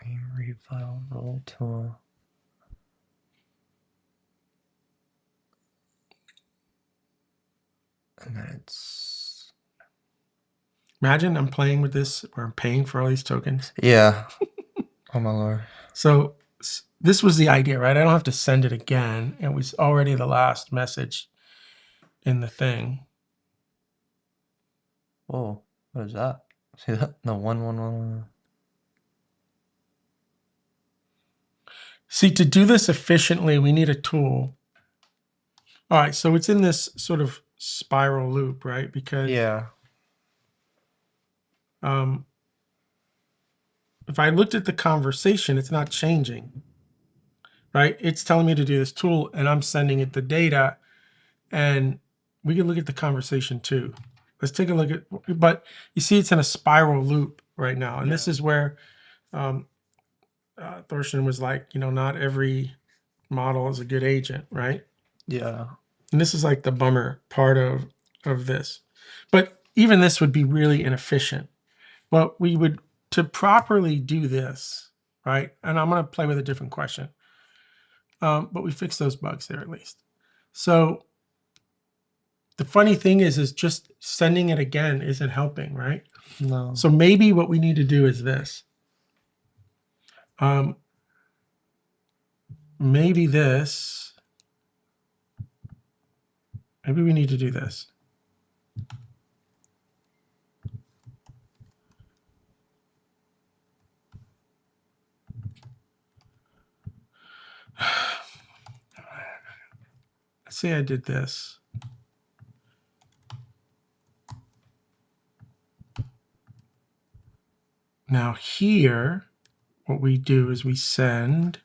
Main read file roll tool. And then it's. imagine I'm playing with this or I'm paying for all these tokens. Yeah. Oh my lord. So this was the idea, right? I don't have to send it again. It was already the last message in the thing. Oh, what is that? See that? No, 111. See, to do this efficiently, we need a tool. All right, so it's in this sort of spiral loop, right? Because Yeah. if I looked at the conversation, it's not changing, right? It's telling me to do this tool and I'm sending it the data, and we can look at the conversation too. Let's take a look at, but you see it's in a spiral loop right now. And this is where Thorsten was like, you know, not every model is a good agent, right? Yeah. And this is like the bummer part of this. But even this would be really inefficient. But we would, to properly do this, right? And I'm going to play with a different question. But we fixed those bugs there at least. So the funny thing is just sending it again isn't helping, right? No. So maybe what we need to do is this. Maybe this. Maybe we need to do this. Let's say I did this. Now here, what we do is we send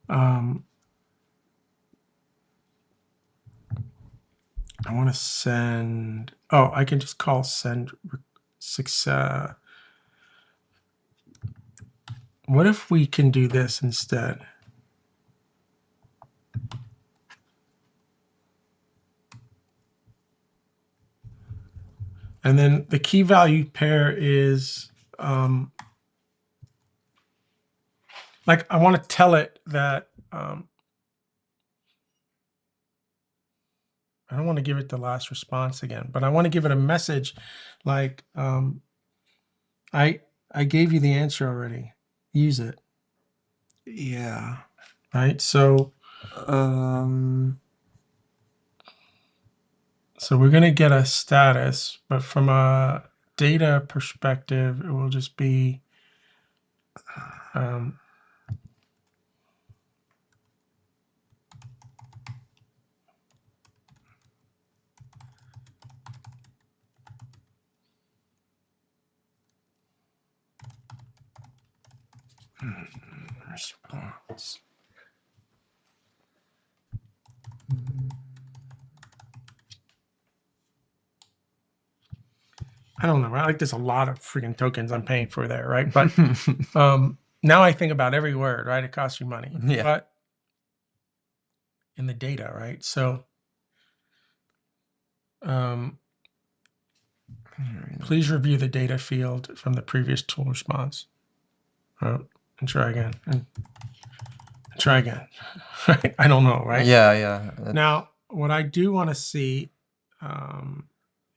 I want to send, oh, I can just call send success. What if we can do this instead? And then the key value pair is, like I want to tell it that, I don't want to give it the last response again, but I want to give it a message like, I gave you the answer already. Use it. Yeah. Right. So so we're going to get a status, but from a data perspective, it will just be response. I don't know, right? Like there's a lot of freaking tokens I'm paying for there, right? But now I think about every word, right? It costs you money. Yeah. But in the data, right? So please review the data field from the previous tool response. And try again. And try again. I don't know, right? Yeah, yeah. Now, what I do want to see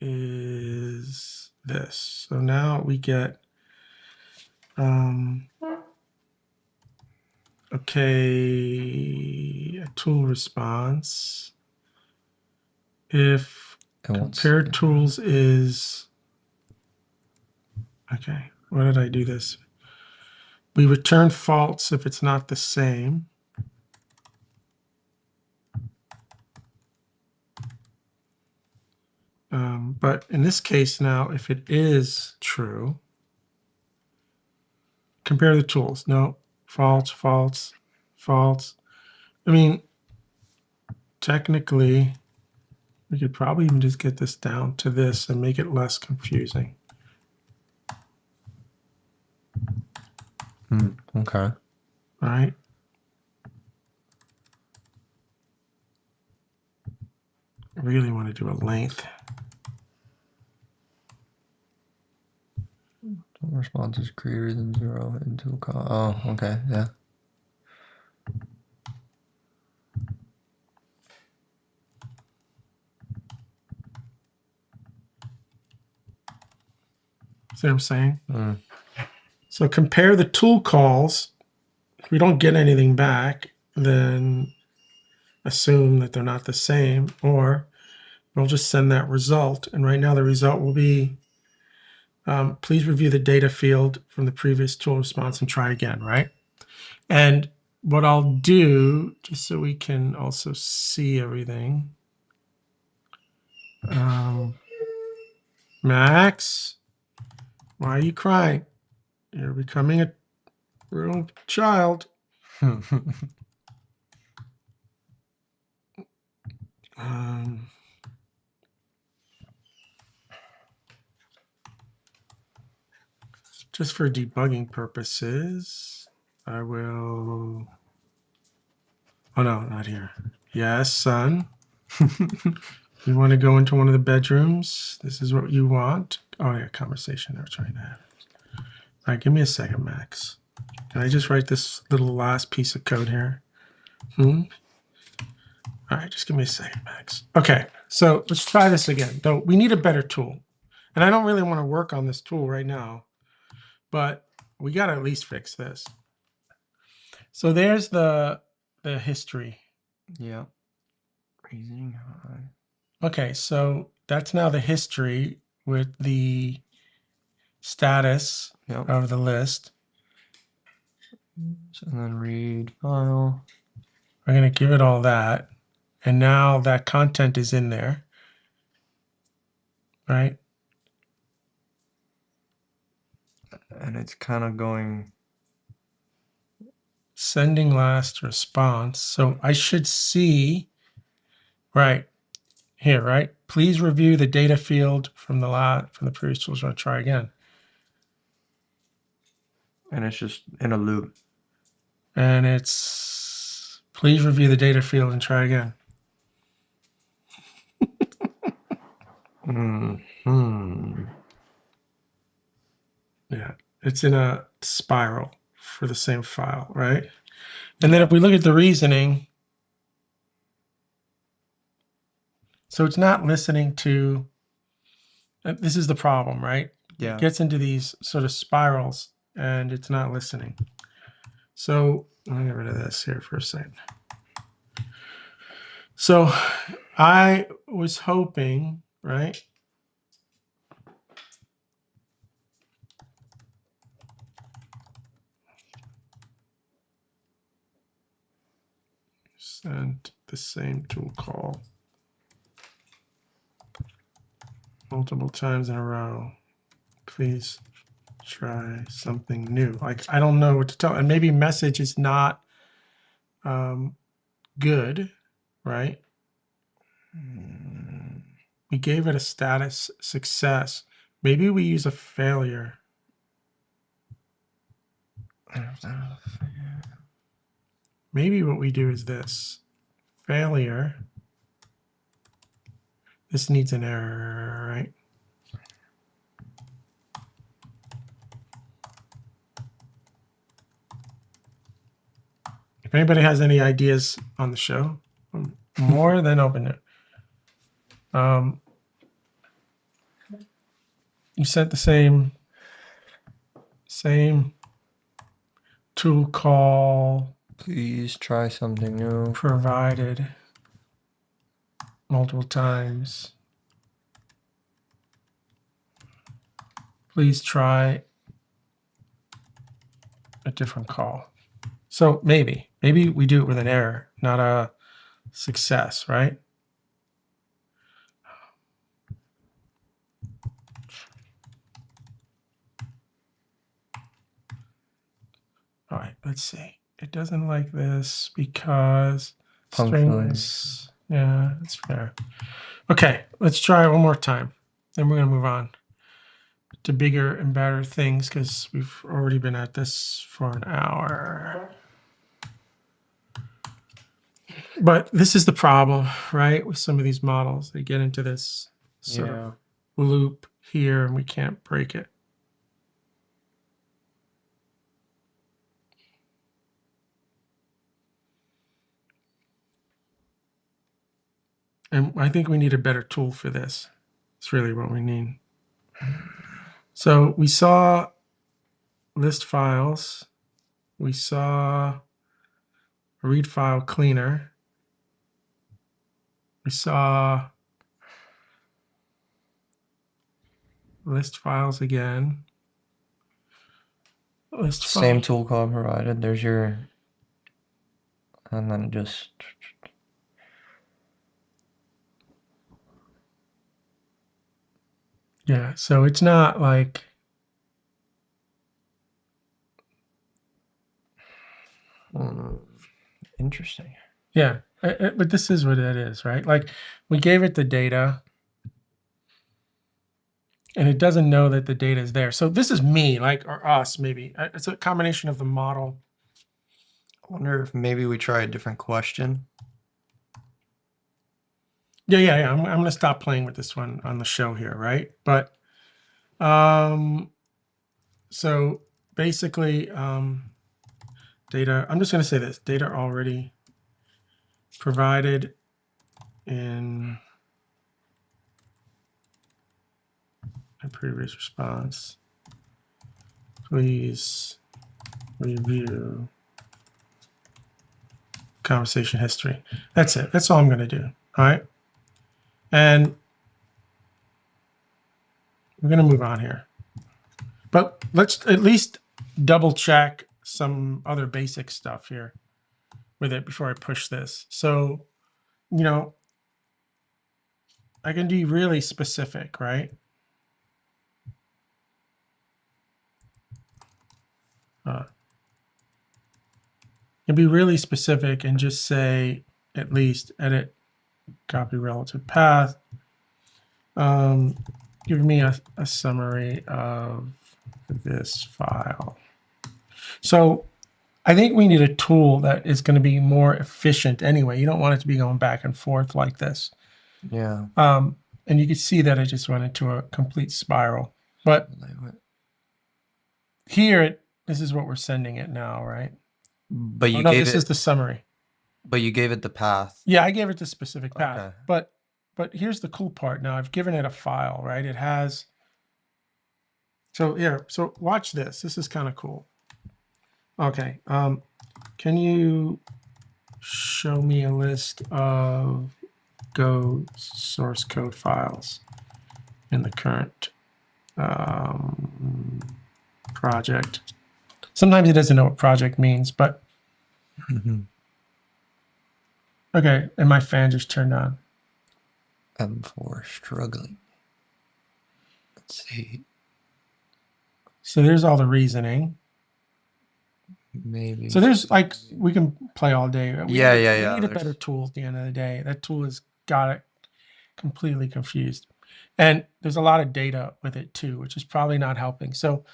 is this. So now we get, okay, a tool response. If compare tools is, okay, why did I do this? We return false if it's not the same. But in this case now, if it is true, compare the tools. No, false, false, false. I mean, technically, we could probably even just get this down to this and make it less confusing. Okay. All right. I really want to do a length. Response is greater than 0 into a call. Oh, okay. Yeah. See what I'm saying? So compare the tool calls. If we don't get anything back, then assume that they're not the same, or we'll just send that result. And right now the result will be, please review the data field from the previous tool response and try again, right? And what I'll do, just so we can also see everything, Max, why are you crying? You're becoming a real child. Just for debugging purposes, I will, oh no, not here. Yes, son. You want to go into one of the bedrooms? This is what you want. Oh yeah, conversation they're trying to have. All right, give me a second, Max. Can I just write this little last piece of code here? All right, just give me a second, Max. Okay, so let's try this again. Though we need a better tool. And I don't really want to work on this tool right now, but we got to at least fix this. So there's the history. Yeah. Raising high. Okay, so that's now the history with the status Yep. of the list. So then read file. We're going to give it all that. And now that content is in there, right? And it's kind of going. Sending last response. So I should see, right here, right? Please review the data field from the previous tools. I'll try again. And it's just in a loop. And it's please review the data field and try again. Yeah, it's in a spiral for the same file, right? And then if we look at the reasoning, so it's not listening to, this is the problem, right? Yeah. It gets into these sort of spirals and it's not listening. So let me get rid of this here for a second. So I was hoping, right? Send the same tool call multiple times in a row. Please try something new. Like, I don't know what to tell. And maybe message is not good, right? We gave it a status success. Maybe we use a failure. Maybe what we do is this. Failure. This needs an error, right? If anybody has any ideas on the show, I'm more than open to it. You sent the same tool call. Please try something new. Provided multiple times. Please try a different call. So maybe we do it with an error, not a success, right? All right, let's see. It doesn't like this because strings. Yeah, that's fair. Okay, let's try it one more time. Then we're going to move on to bigger and better things because we've already been at this for an hour. But this is the problem, right? With some of these models, they get into this sort of loop here and we can't break it. And I think we need a better tool for this. It's really what we need. So we saw list files. We saw a read file cleaner. We saw list files again. Same tool call provided. There's your, and then just. Yeah, so it's not like. Interesting. Yeah, but this is what it is, right? Like we gave it the data and it doesn't know that the data is there. So this is me, like, or us maybe. It's a combination of the model. I wonder if maybe we try a different question. Yeah. I'm going to stop playing with this one on the show here, right? But so basically, data. I'm just going to say this: data already provided in a previous response. Please review conversation history. That's it. That's all I'm going to do. All right. And we're going to move on here. But let's at least double check some other basic stuff here with it before I push this. So, you know, I can be really specific, right? And be really specific and just say, at least edit copy relative path. Give me a summary of this file. So I think we need a tool that is going to be more efficient anyway. You don't want it to be going back and forth like this. Yeah. And you can see that I just went into a complete spiral. But here, this is what we're sending it now, right? But you no, gave this it. is the summary. But you gave it the path. Yeah, I gave it the specific path. Okay. But here's the cool part. Now I've given it a file, right? It has. So here, so watch this. This is kind of cool. Okay. Can you show me a list of Go source code files in the current project? Sometimes it doesn't know what project means, but okay. And my fan just turned on. M4 struggling. Let's see. So there's all the reasoning. Maybe. So there's like, we can play all day. We need a better There's- tool at the end of the day. That tool has got it completely confused. And there's a lot of data with it too, which is probably not helping. So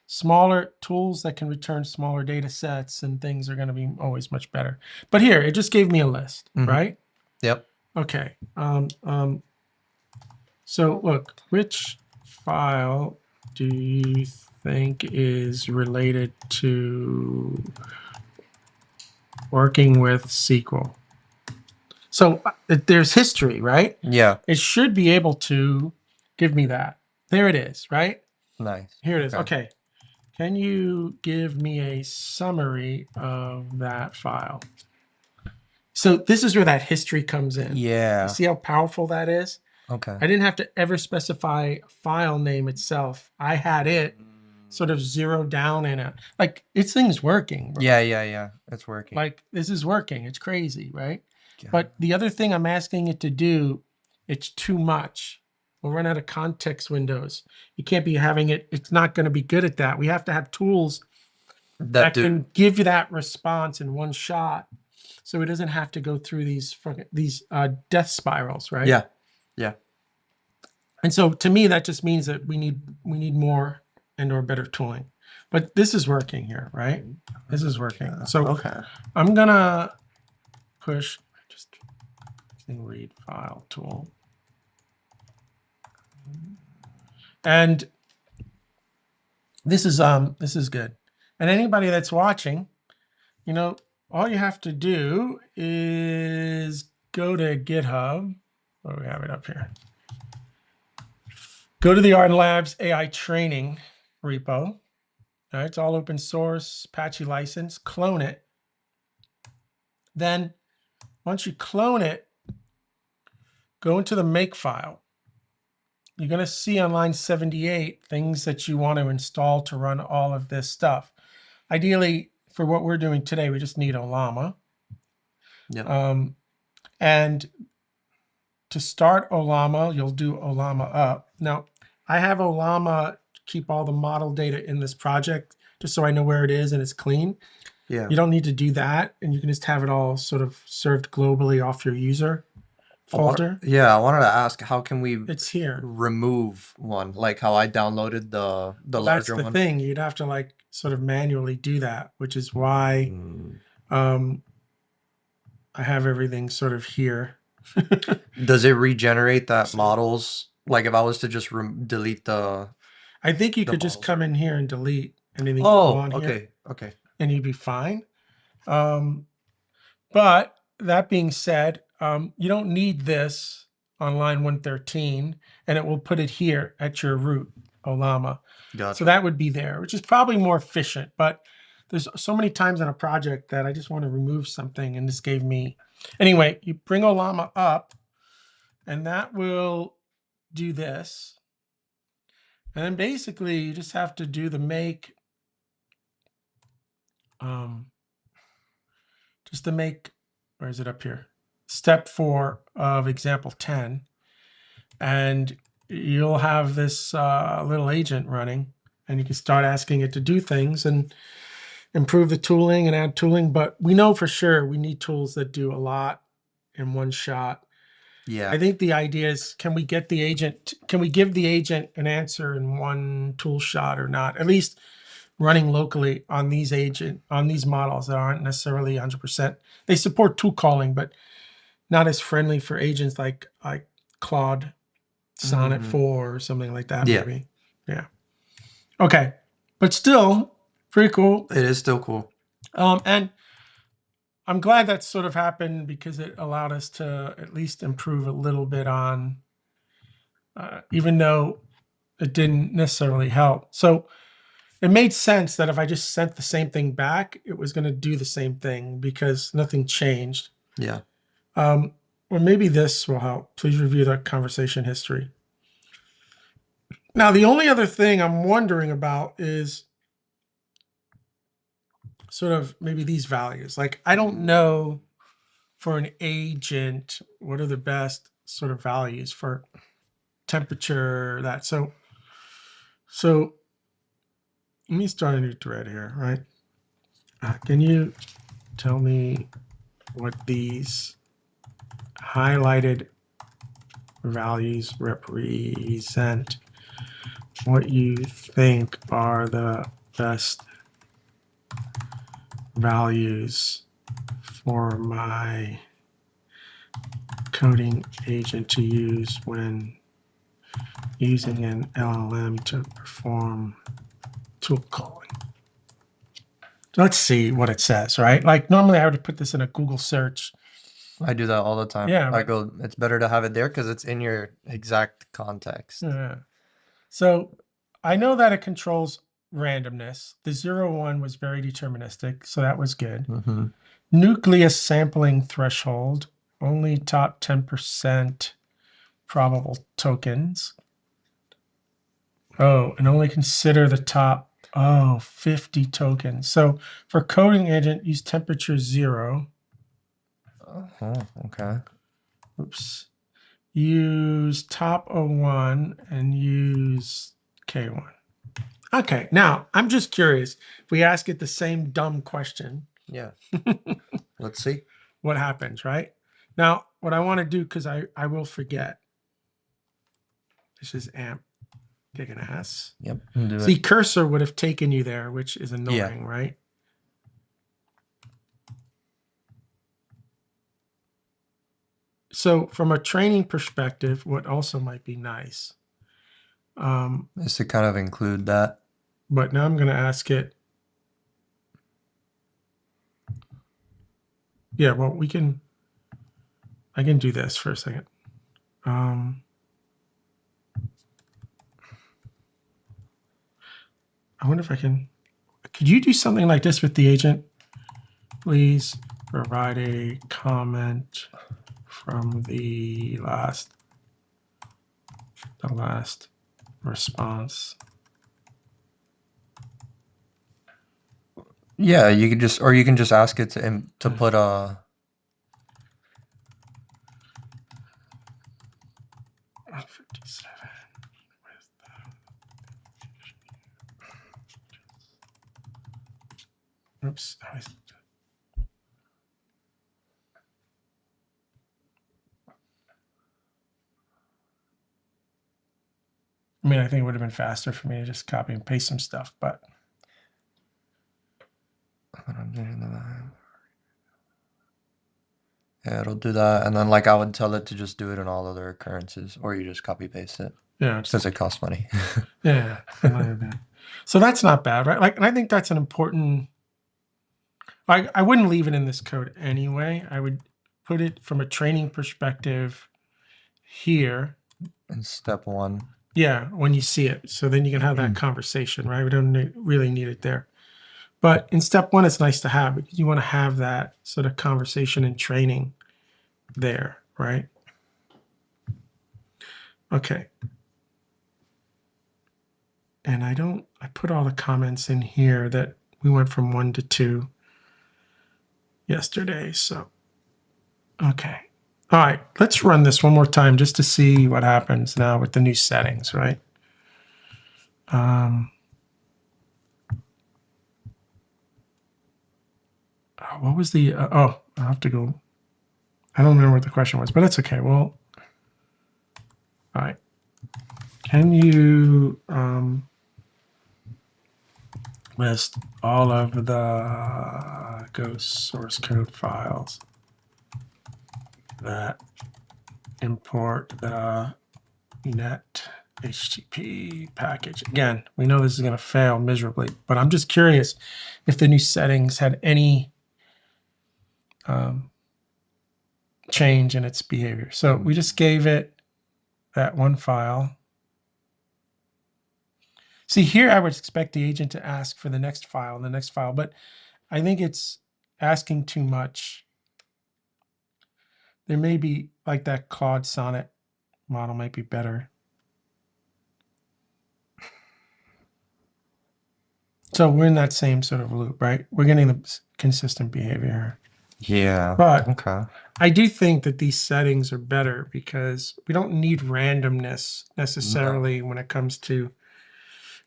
smaller tools that can return smaller data sets and things are going to be always much better. But here, it just gave me a list, right? Yep. Okay. So look, which file do you think is related to working with SQL? So there's history, right? Yeah. It should be able to give me that. There it is, right? Nice. Here it is. Okay. Can you give me a summary of that file? So this is where that history comes in. Yeah. You see how powerful that is? Okay. I didn't have to ever specify file name itself. I had it sort of zeroed down in it. Like, this thing's working. Bro. Yeah. It's working. Like, this is working. It's crazy, right? Yeah. But the other thing I'm asking it to do, it's too much. We'll run out of context windows. You can't be having it. It's not going to be good at that. We have to have tools that can give you that response in one shot, so it doesn't have to go through these death spirals, right? Yeah. And so to me, that just means that we need more and or better tooling. But this is working here, right? This is working. So I'm gonna push just read file tool. And this is good. And anybody that's watching, you know, all you have to do is go to GitHub. Oh, we have it up here. Go to the Ardan Labs AI training repo. All right, it's all open source, Apache license. Clone it. Then once you clone it, go into the make file. You're going to see on line 78 things that you want to install to run all of this stuff. Ideally, for what we're doing today, we just need Olama. Yep. And to start Olama, you'll do Olama up. Now, I have Olama keep all the model data in this project just so I know where it is and it's clean. Yeah. You don't need to do that, and you can just have it all sort of served globally off your user folder. I wanted to ask, how can we It's here. remove one? Like how I downloaded the That's larger the one? thing. You'd have to like sort of manually do that, which is why I have everything sort of here. Does it regenerate that So- models? Like if I was to just delete the. I think you The could just models. come in here and delete anything you Oh, want here, okay, okay. and you'd be fine. But that being said, you don't need this on line 113, and it will put it here at your root, Olama. Gotcha. So that would be there, which is probably more efficient. But there's so many times in a project that I just want to remove something, and this gave me. Anyway, you bring Olama up, and that will do this. And then basically you just have to do the make, just to make, where is it up here? Step 4 of example 10. And you'll have this little agent running, and you can start asking it to do things and improve the tooling and add tooling. But we know for sure we need tools that do a lot in one shot. Yeah. I think the idea is, can we give the agent an answer in one tool shot or not? At least running locally on these models that aren't necessarily 100%. They support tool calling, but not as friendly for agents like Claude Sonnet 4 or something like that, Yeah. maybe. Yeah. Okay. But still pretty cool. It is still cool. And I'm glad that sort of happened because it allowed us to at least improve a little bit on, even though it didn't necessarily help. So it made sense that if I just sent the same thing back, it was going to do the same thing because nothing changed. Yeah. Or maybe this will help. Please review the conversation history. Now, the only other thing I'm wondering about is sort of maybe these values. Like, I don't know for an agent, what are the best sort of values for temperature, that. So let me start a new thread here, right? Can you tell me what these highlighted values represent? What you think are the best values for my coding agent to use when using an LLM to perform tool calling? Let's see what it says, right? Like normally I would put this in a Google search. I do that all the time. Yeah, I go, it's better to have it there because it's in your exact context. Yeah. So I know that it controls randomness. The 0, 1 was very deterministic, so that was good. Mm-hmm. Nucleus sampling threshold, only top 10% probable tokens. Oh, and only consider the top 50 tokens. So for coding agent, use temperature 0. Oh, okay. Oops. Use top 01 and use K1. Okay, now I'm just curious. If we ask it the same dumb question, Yeah. Let's see. what happens, right? Now, what I want to do, because I will forget. This is amp kicking ass. Yep. Do See, it. cursor would have taken you there, which is annoying, right? So from a training perspective, what also might be nice, Is to kind of include that. but now I'm going to ask it. Yeah, well, I can do this for a second. I wonder if could you do something like this with the agent? Please provide a comment from the last response. Yeah, you could just, or you can just ask it to put a. 57. Oops. I mean, I think it would have been faster for me to just copy and paste some stuff, but. Yeah, it'll do that. And then like I would tell it to just do it in all other occurrences, or you just copy paste it Yeah, it's because it costs money. yeah. So that's not bad, right? Like, and I think that's an important. I wouldn't leave it in this code anyway. I would put it from a training perspective here. In step 1. Yeah, when you see it. So then you can have that conversation, right? We don't really need it there. But in step 1, it's nice to have because you want to have that sort of conversation and training there, right? Okay. And I put all the comments in here that we went from 1 to 2 yesterday. So, okay. All right, let's run this one more time just to see what happens now with the new settings, right? What was the, I'll have to go. I don't remember what the question was, but it's okay. Well, all right. Can you list all of the Ghost source code files that import the net HTTP package? Again, we know this is going to fail miserably, but I'm just curious if the new settings had any change in its behavior. So we just gave it that one file. See, here I would expect the agent to ask for the next file and the next file, but I think it's asking too much. There may be, like that Claude Sonnet model might be better. So we're in that same sort of loop, right? We're getting the consistent behavior. Yeah. But okay. I do think that these settings are better because we don't need randomness necessarily when it comes to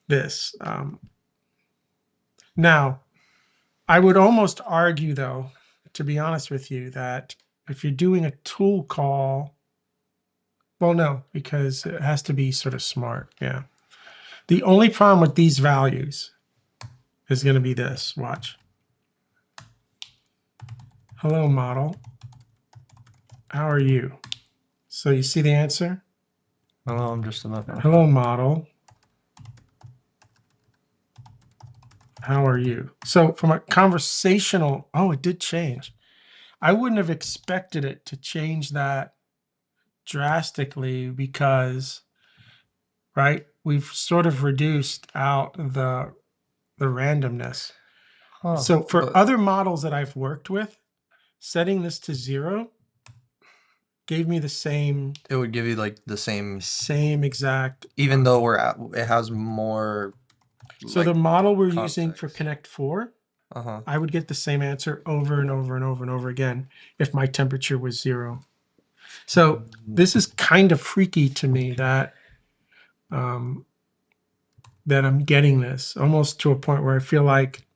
this. Now, I would almost argue, though, to be honest with you, that if you're doing a tool call, well, no, because it has to be sort of smart. Yeah. The only problem with these values is going to be this. Watch. Hello, model. How are you? So you see the answer? Hello, I'm just about. Hello, model. How are you? So from a conversational, oh, it did change. I wouldn't have expected it to change that drastically because, right, we've sort of reduced out the randomness. Huh, So for but other models that I've worked with, setting this to 0 gave me the same it would give you like the same, exact. even though we're at, it has more. So like, the model we're using for context. Connect 4, Uh-huh. I would get the same answer over and over and over and over again if my temperature was 0. So this is kind of freaky to me that that I'm getting this almost to a point where I feel like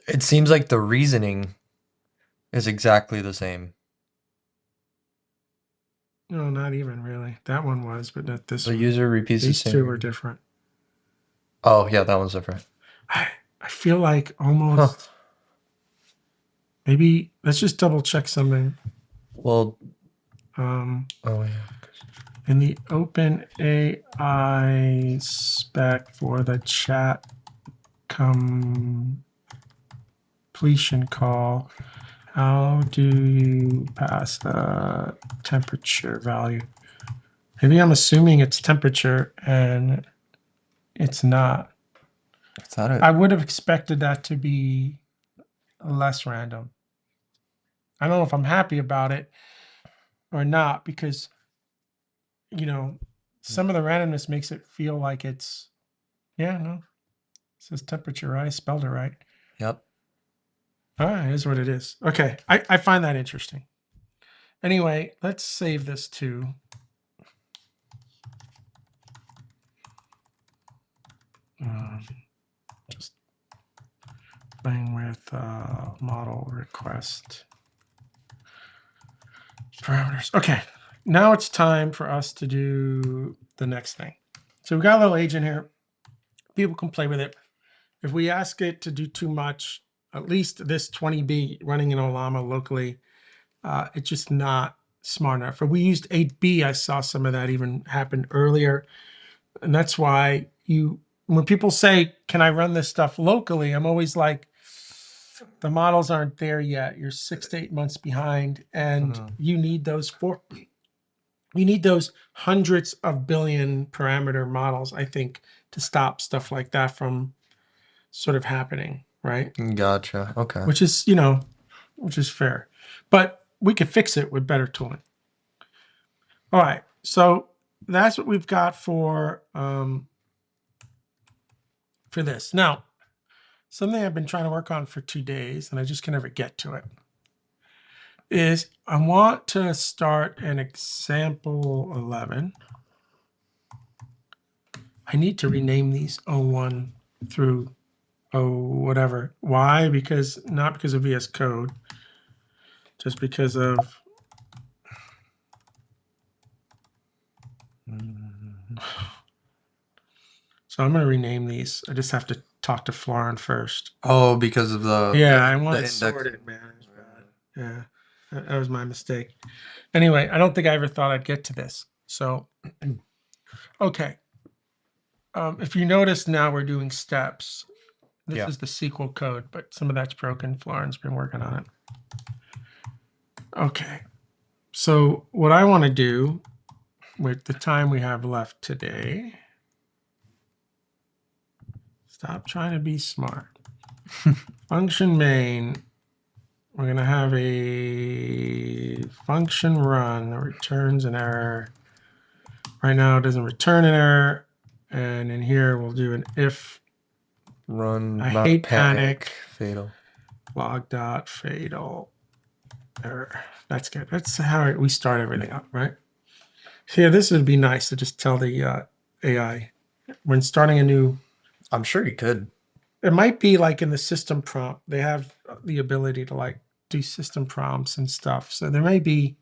It seems like the reasoning is exactly the same. no, not even really. That one was, but not this The one. user repeats the These same. two were different. Oh, yeah, that one's different. I feel like almost maybe let's just double check something. Well, Oh yeah. In the open AI spec for the chat completion call, how do you pass the temperature value? Maybe I'm assuming it's temperature and it's not. Is that it? I would have expected that to be less random. I don't know if I'm happy about it or not because, you know, some of the randomness makes it feel like it's, yeah, no, it says temperature, right? I spelled it right. Yep. It is what it is. Okay, I find that interesting. Anyway, let's save this to just playing with model request parameters. Okay, now it's time for us to do the next thing. So we've got a little agent here. People can play with it. If we ask it to do too much, at least this 20B running in Olama locally, it's just not smart enough. If we used 8B, I saw some of that even happen earlier. And that's why when people say, can I run this stuff locally? I'm always like, the models aren't there yet. You're 6 to 8 months behind, and you need those hundreds of billion parameter models, I think, to stop stuff like that from sort of happening, right? Gotcha. Okay. Which is, which is fair. But we could fix it with better tooling. All right. So that's what we've got for this. Now, something I've been trying to work on for 2 days, and I just can never get to it, is I want to start an example 11. I need to rename these 01 through whatever. Why? Not because of VS Code, just because of so I'm going to rename these. I just have to talk to Florin first. Oh, because of the I want it index. sorted, man. Yeah, that was my mistake. Anyway, I don't think I ever thought I'd get to this. So, okay. If you notice now we're doing steps. This is the SQL code, but some of that's broken. Florin's been working on it. Okay. So what I want to do with the time we have left today, stop trying to be smart. Function main, we're going to have a function run that returns an error. Right now it doesn't return an error. And in here we'll do an if run. I hate panic. Fatal. Log dot fatal error. That's good. That's how we start everything up, right? So yeah, this would be nice to just tell the AI when starting a new. I'm sure you could. It might be like in the system prompt. They have the ability to like do system prompts and stuff. So there may be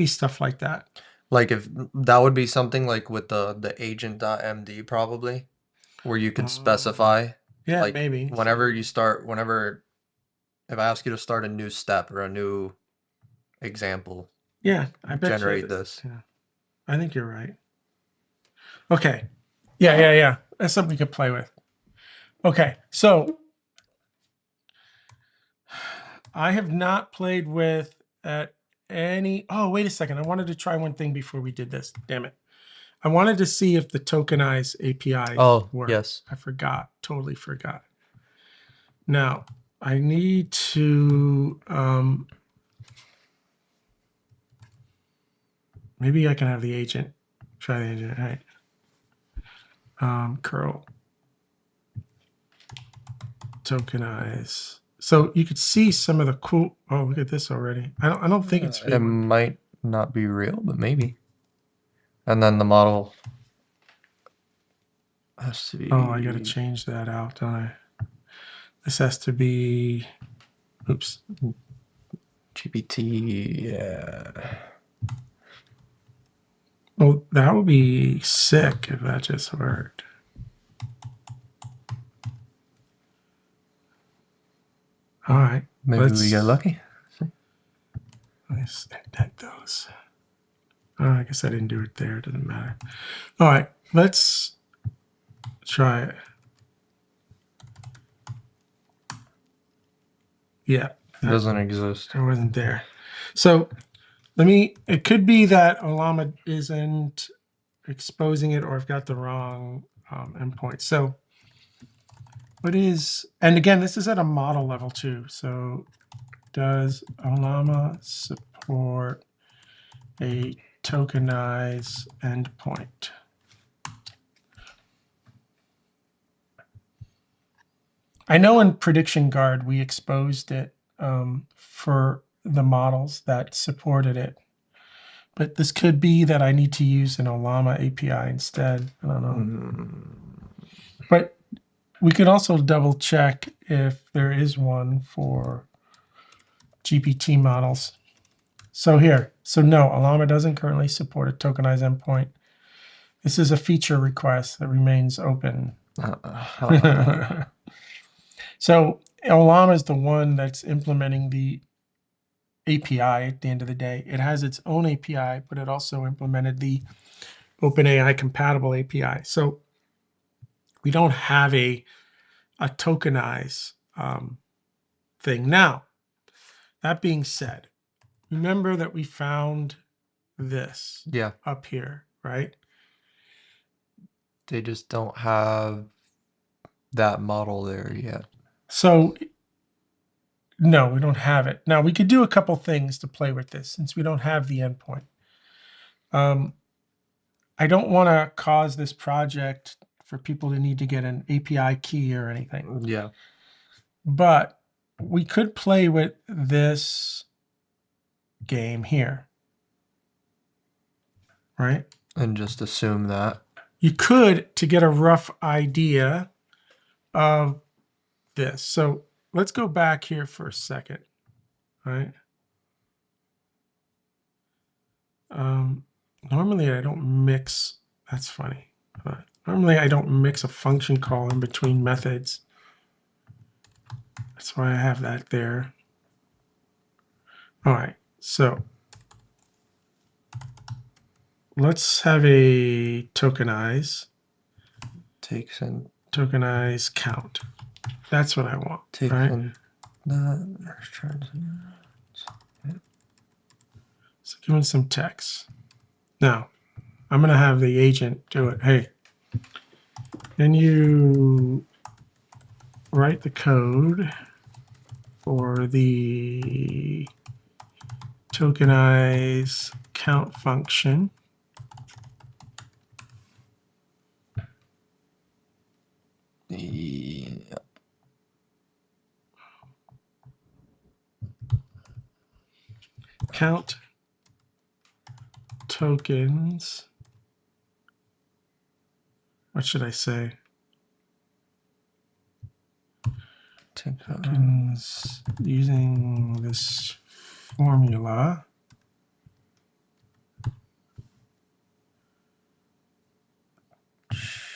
stuff like that. Like if that would be something like with the agent.md probably, where you could specify. Yeah, like maybe. Whenever if I ask you to start a new step or a new example, yeah, I bet generate this. Yeah, I think you're right. Okay. Yeah. That's something we could play with. Okay, so I have not played with any. Oh, wait a second. I wanted to try one thing before we did this. Damn it. I wanted to see if the tokenized API work. Yes. I forgot. Totally forgot. Now, I need to maybe I can have the agent try the agent. All right. Curl tokenize. So you could see some of the cool. Oh, look at this already. I don't think it's real. It might not be real, but maybe. And then the model has to be. Oh, I got to change that out, don't I? This has to be. Oops. GPT. Yeah. Well, that would be sick if that just worked. All right. Maybe we get lucky. Let's indent those. Oh, I guess I didn't do it there. It doesn't matter. All right. Let's try it. Yeah. It doesn't exist. It wasn't there. So it could be that Olama isn't exposing it or I've got the wrong endpoint. So and again, this is at a model level too. So does Olama support a tokenized endpoint? I know in Prediction Guard, we exposed it for the models that supported it. But this could be that I need to use an Olama API instead. I don't know. But we could also double check if there is one for GPT models. So here, no, Olama doesn't currently support a tokenized endpoint. This is a feature request that remains open. So Olama is the one that's implementing the API at the end of the day. It has its own API, but it also implemented the OpenAI compatible API. So we don't have a tokenize thing. Now, that being said, remember that we found this Yeah. up here, right? They just don't have that model there yet. So no, we don't have it. Now we could do a couple things to play with this since we don't have the endpoint. I don't want to cause this project for people to need to get an API key or anything, Yeah. but we could play with this game here, right? And just assume that. You could to get a rough idea of this. So let's go back here for a second, right? Normally I don't mix. That's funny. Normally I don't mix a function call in between methods. That's why I have that there. All right, so let's have a tokenize Takes in count. That's what I want. takes right? in that. So give me some text. Now I'm gonna have the agent do it. Hey, can you write the code for the tokenize count function? Yeah. Count tokens. What should I say? Tokens using this formula.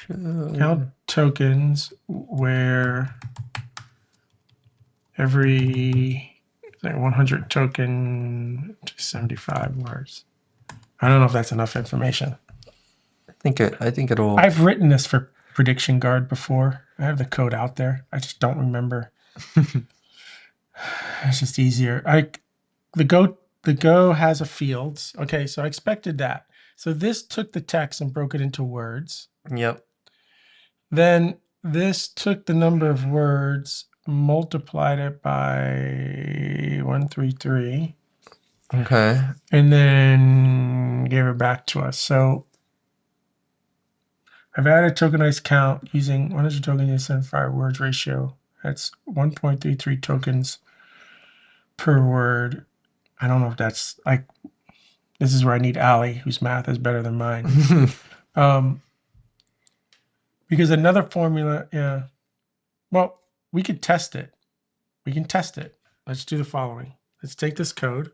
Count tokens where every 100 token to 75 words. I don't know if that's enough information. I think it'll. I've written this for Prediction Guard before. I have the code out there. I just don't remember. It's just easier. The Go has a fields. Okay, so I expected that. So this took the text and broke it into words. Yep. Then this took the number of words, multiplied it by 133, Okay. and then gave it back to us. So I've added tokenized count using 100 tokens to 75 words ratio. That's 1.33 tokens per word. I don't know if that's like, this is where I need Ali, whose math is better than mine. Because another formula, yeah. Well, we could test it. We can test it. Let's do the following. Let's take this code.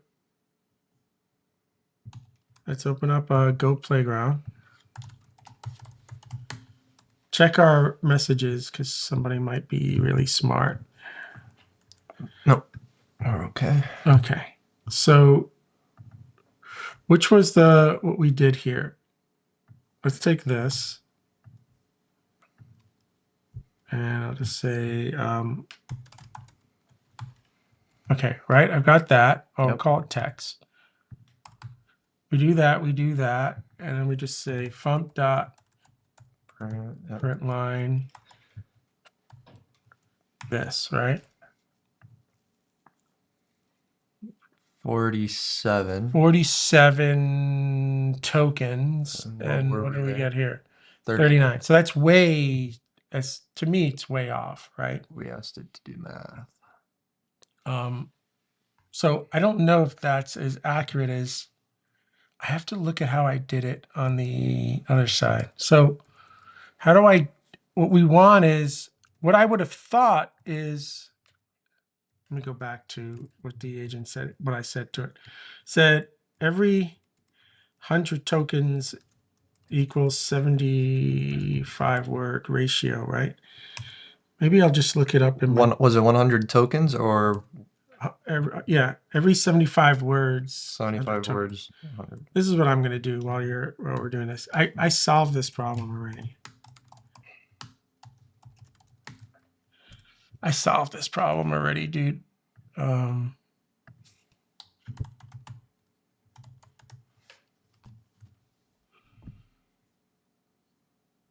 Let's open up a Go Playground. Check our messages because somebody might be really smart. Nope. We're okay. Okay. So which was what we did here? Let's take this. And I'll just say, okay, right? I've got that. I'll Yep. call it text. We do that, and then we just say func dot print line this, right? 47. 47 tokens. And what do we get here? 39. So that's to me, it's way off, right? We asked it to do math. So I don't know if that's as accurate as, I have to look at how I did it on the other side. So what we want is, what I would have thought is, let me go back to what the agent said, what I said to it. Said every 100 tokens equals 75 word ratio, right? Maybe I'll just look it up in my, Was it 100 tokens or every 75 words. 75 words? 100. This is what I'm going to do while we're doing this. I solved this problem already. I solved this problem already, dude.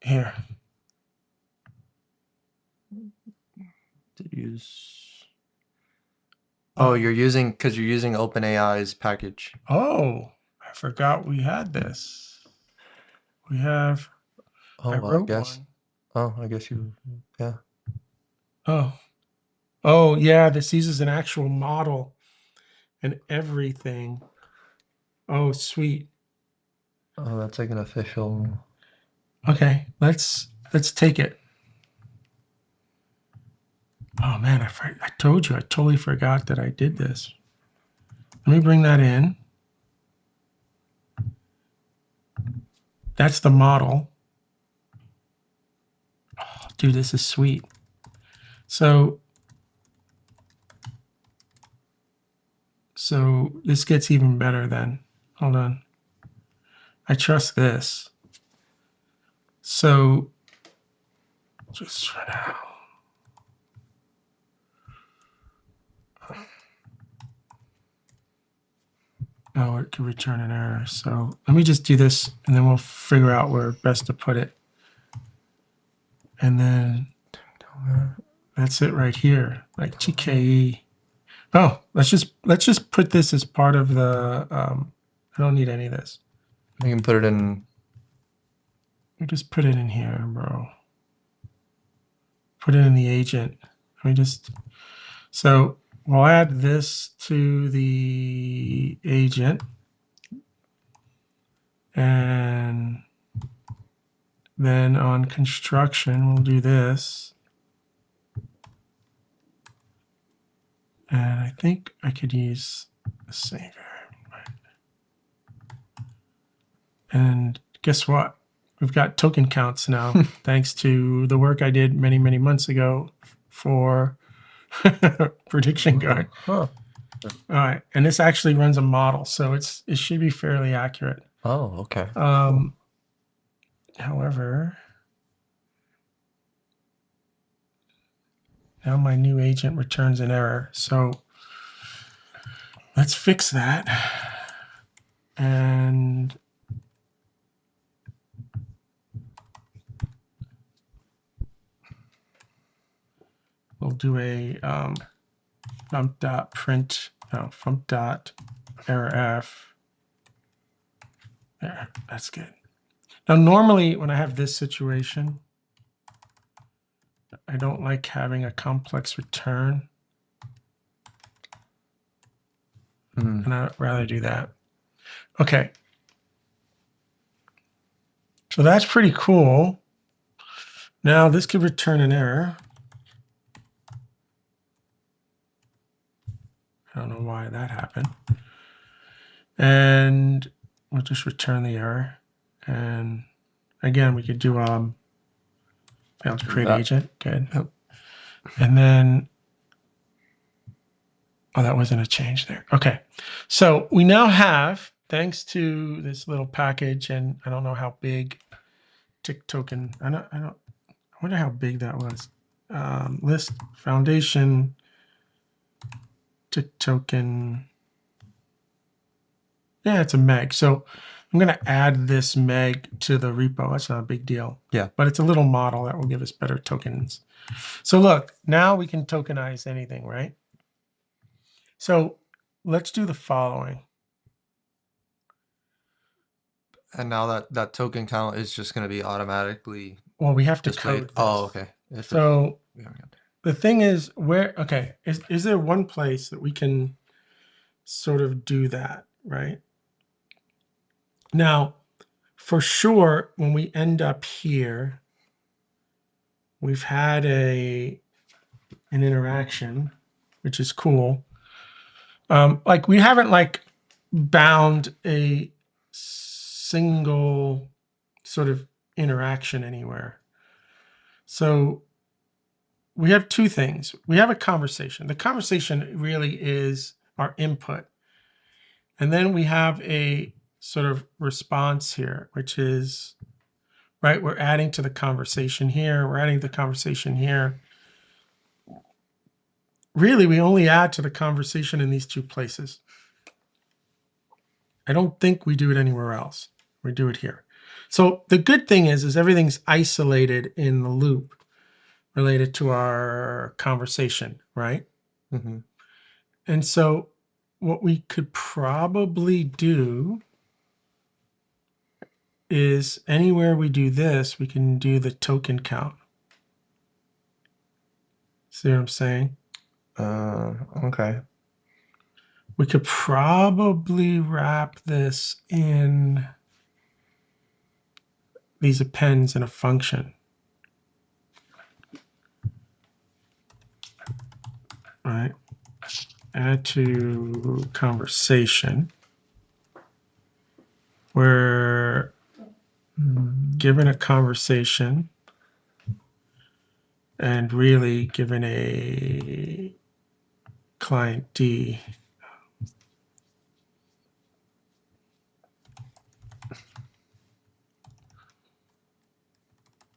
Here. Did use? Oh, you're using OpenAI's package. Oh, I forgot we had this. We have. Oh, I well, I wrote guess. one. Oh, I guess you. Yeah. Oh, yeah. This uses an actual model and everything. Oh, sweet. Oh, that's like an official. Okay, let's take it. Oh man, I told you, I totally forgot that I did this. Let me bring that in. That's the model. Oh, dude, this is sweet. So this gets even better then. Hold on. I trust this. So just for now. Oh, it could return an error. So let me just do this and then we'll figure out where best to put it. And then that's it right here, like GKE. Oh, let's just put this as part of the, I don't need any of this. You can put it in. We just put it in here, bro. Put it in the agent. Let me just, so we'll add this to the agent. And then on construction, we'll do this. And I think I could use the same variable. And guess what? We've got token counts now, thanks to the work I did many, many months ago for prediction guard. Huh. All right, and this actually runs a model, so it should be fairly accurate. Oh, okay. However, now my new agent returns an error. So let's fix that. And we'll do a func.errorf. There, that's good. Now, normally when I have this situation, I don't like having a complex return. And I'd rather do that. Okay. So that's pretty cool. Now this could return an error. I don't know why that happened. And we'll just return the error. And again, we could do failed to create agent. Good. And then, oh, that wasn't a change there. Okay. So we now have, thanks to this little package, and I don't know how big tick token, I wonder how big that was. List foundation tick token. Yeah, it's a meg. So I'm going to add this meg to the repo. That's not a big deal. Yeah. But it's a little model that will give us better tokens. So look, now we can tokenize anything, right? So let's do the following. And now that token count is just going to be automatically. Well, we have to displayed. code this. Oh, okay. So the thing is, okay, is there one place that we can sort of do that, right? Now, for sure, when we end up here, we've had an interaction, which is cool. Like we haven't like bound a single sort of interaction anywhere. So we have two things. We have a conversation. The conversation really is our input. And then we have a sort of response here, which is, right, we're adding to the conversation here. We're adding the conversation here. Really, we only add to the conversation in these two places. I don't think we do it anywhere else. We do it here. So the good thing is everything's isolated in the loop related to our conversation, right? Mm-hmm. And so what we could probably do is anywhere we do this, we can do the token count. See what I'm saying? Okay. We could probably wrap this in these appends in a function. All right. Add to conversation. We're given a conversation and really given a client D.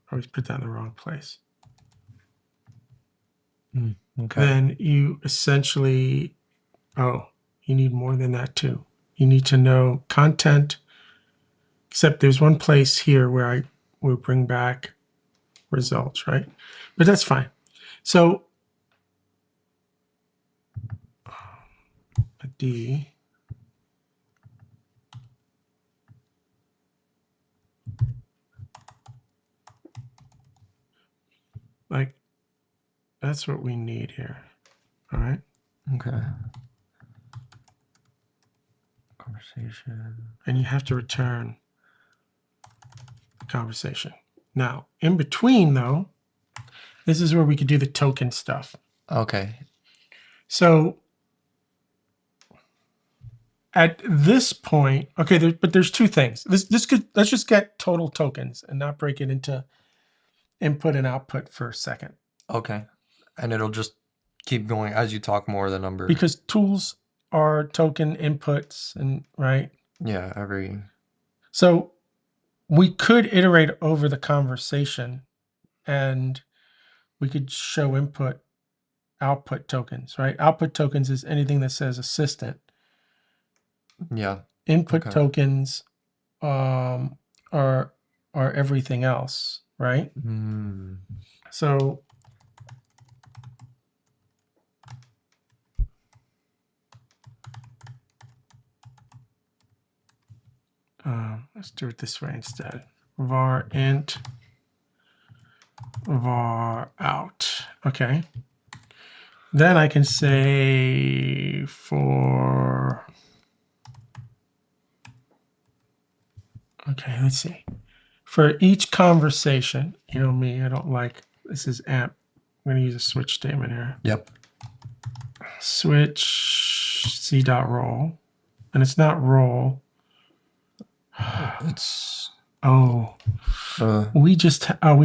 I always put that in the wrong place. Okay. Then you essentially, oh, you need more than that too. You need to know content, except there's one place here where I will bring back results, right? But that's fine. So a D. Like, that's what we need here. All right. Okay. Conversation. And you have to return the conversation. Now, in between though, this is where we could do the token stuff. Okay. So at this point, okay, but there's two things. Let's just get total tokens and not break it into input and output for a second. Okay. And it'll just keep going as you talk more the number. Because tools are token inputs and right. Yeah, So we could iterate over the conversation and we could show input output tokens, right? Output tokens is anything that says assistant. Yeah. Input Okay. tokens are everything else, right? So let's do it this way instead. Var int var out. Okay. Then I can say for, okay, let's see. For each conversation, you know me, I don't like, this is amp. I'm going to use a switch statement here. Yep. Switch c.roll. And it's not roll. It's we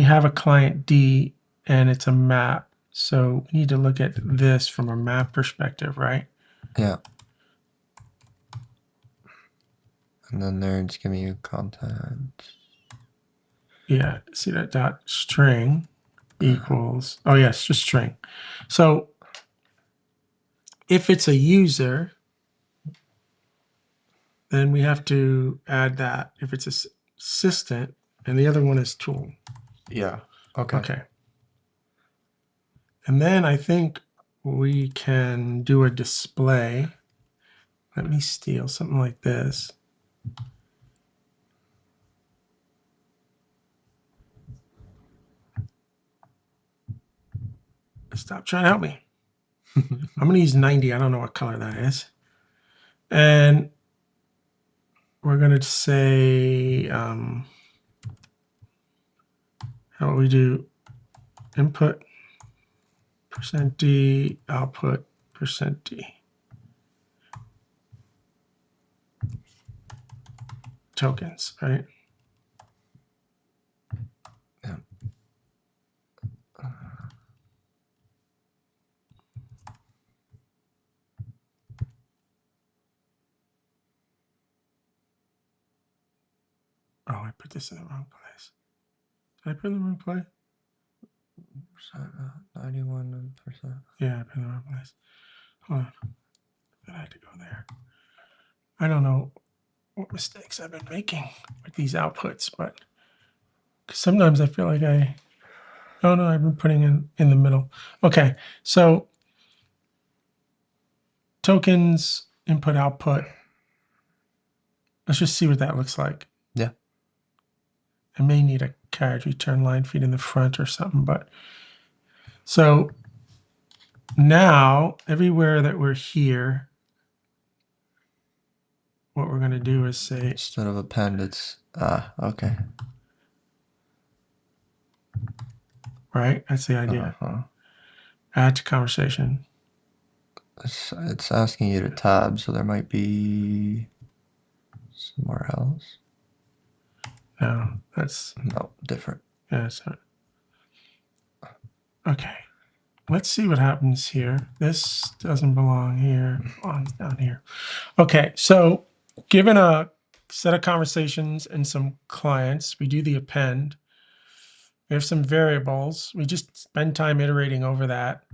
have a client D and it's a map. So we need to look at this from a map perspective, right? yeah. And then there, just give me your content. Yeah, see that dot string equals, oh yes, just string. So if it's a user, then we have to add that. If it's a assistant, and the other one is tool. Yeah. Okay. Okay. And then I think we can do a display. Let me steal something like this. Stop trying to help me. I'm going to use 90. I don't know what color that is. And we're going to say, how about we do input %d, output %d. Tokens, right? Yeah. Oh, I put this in the wrong place. Did I put it in the wrong place? 91%. Yeah, I put it in the wrong place. Hold on. I had to go there. I don't know what mistakes I've been making with these outputs, but 'cause sometimes I feel like oh no, I've been putting in the middle. Okay, so tokens, input, output. Let's just see what that looks like. Yeah. I may need a carriage return line feed in the front or something, but so now everywhere that we're here, what we're going to do is say, Instead of append, it's okay. right? That's the idea. Uh-huh. Add to conversation. It's asking you to tab, so there might be somewhere else. No, that's No, different. yeah. So, okay, let's see what happens here. This doesn't belong here. It belongs down here. Okay, so given a set of conversations and some clients, we do the append. We have some variables. We just spend time iterating over that.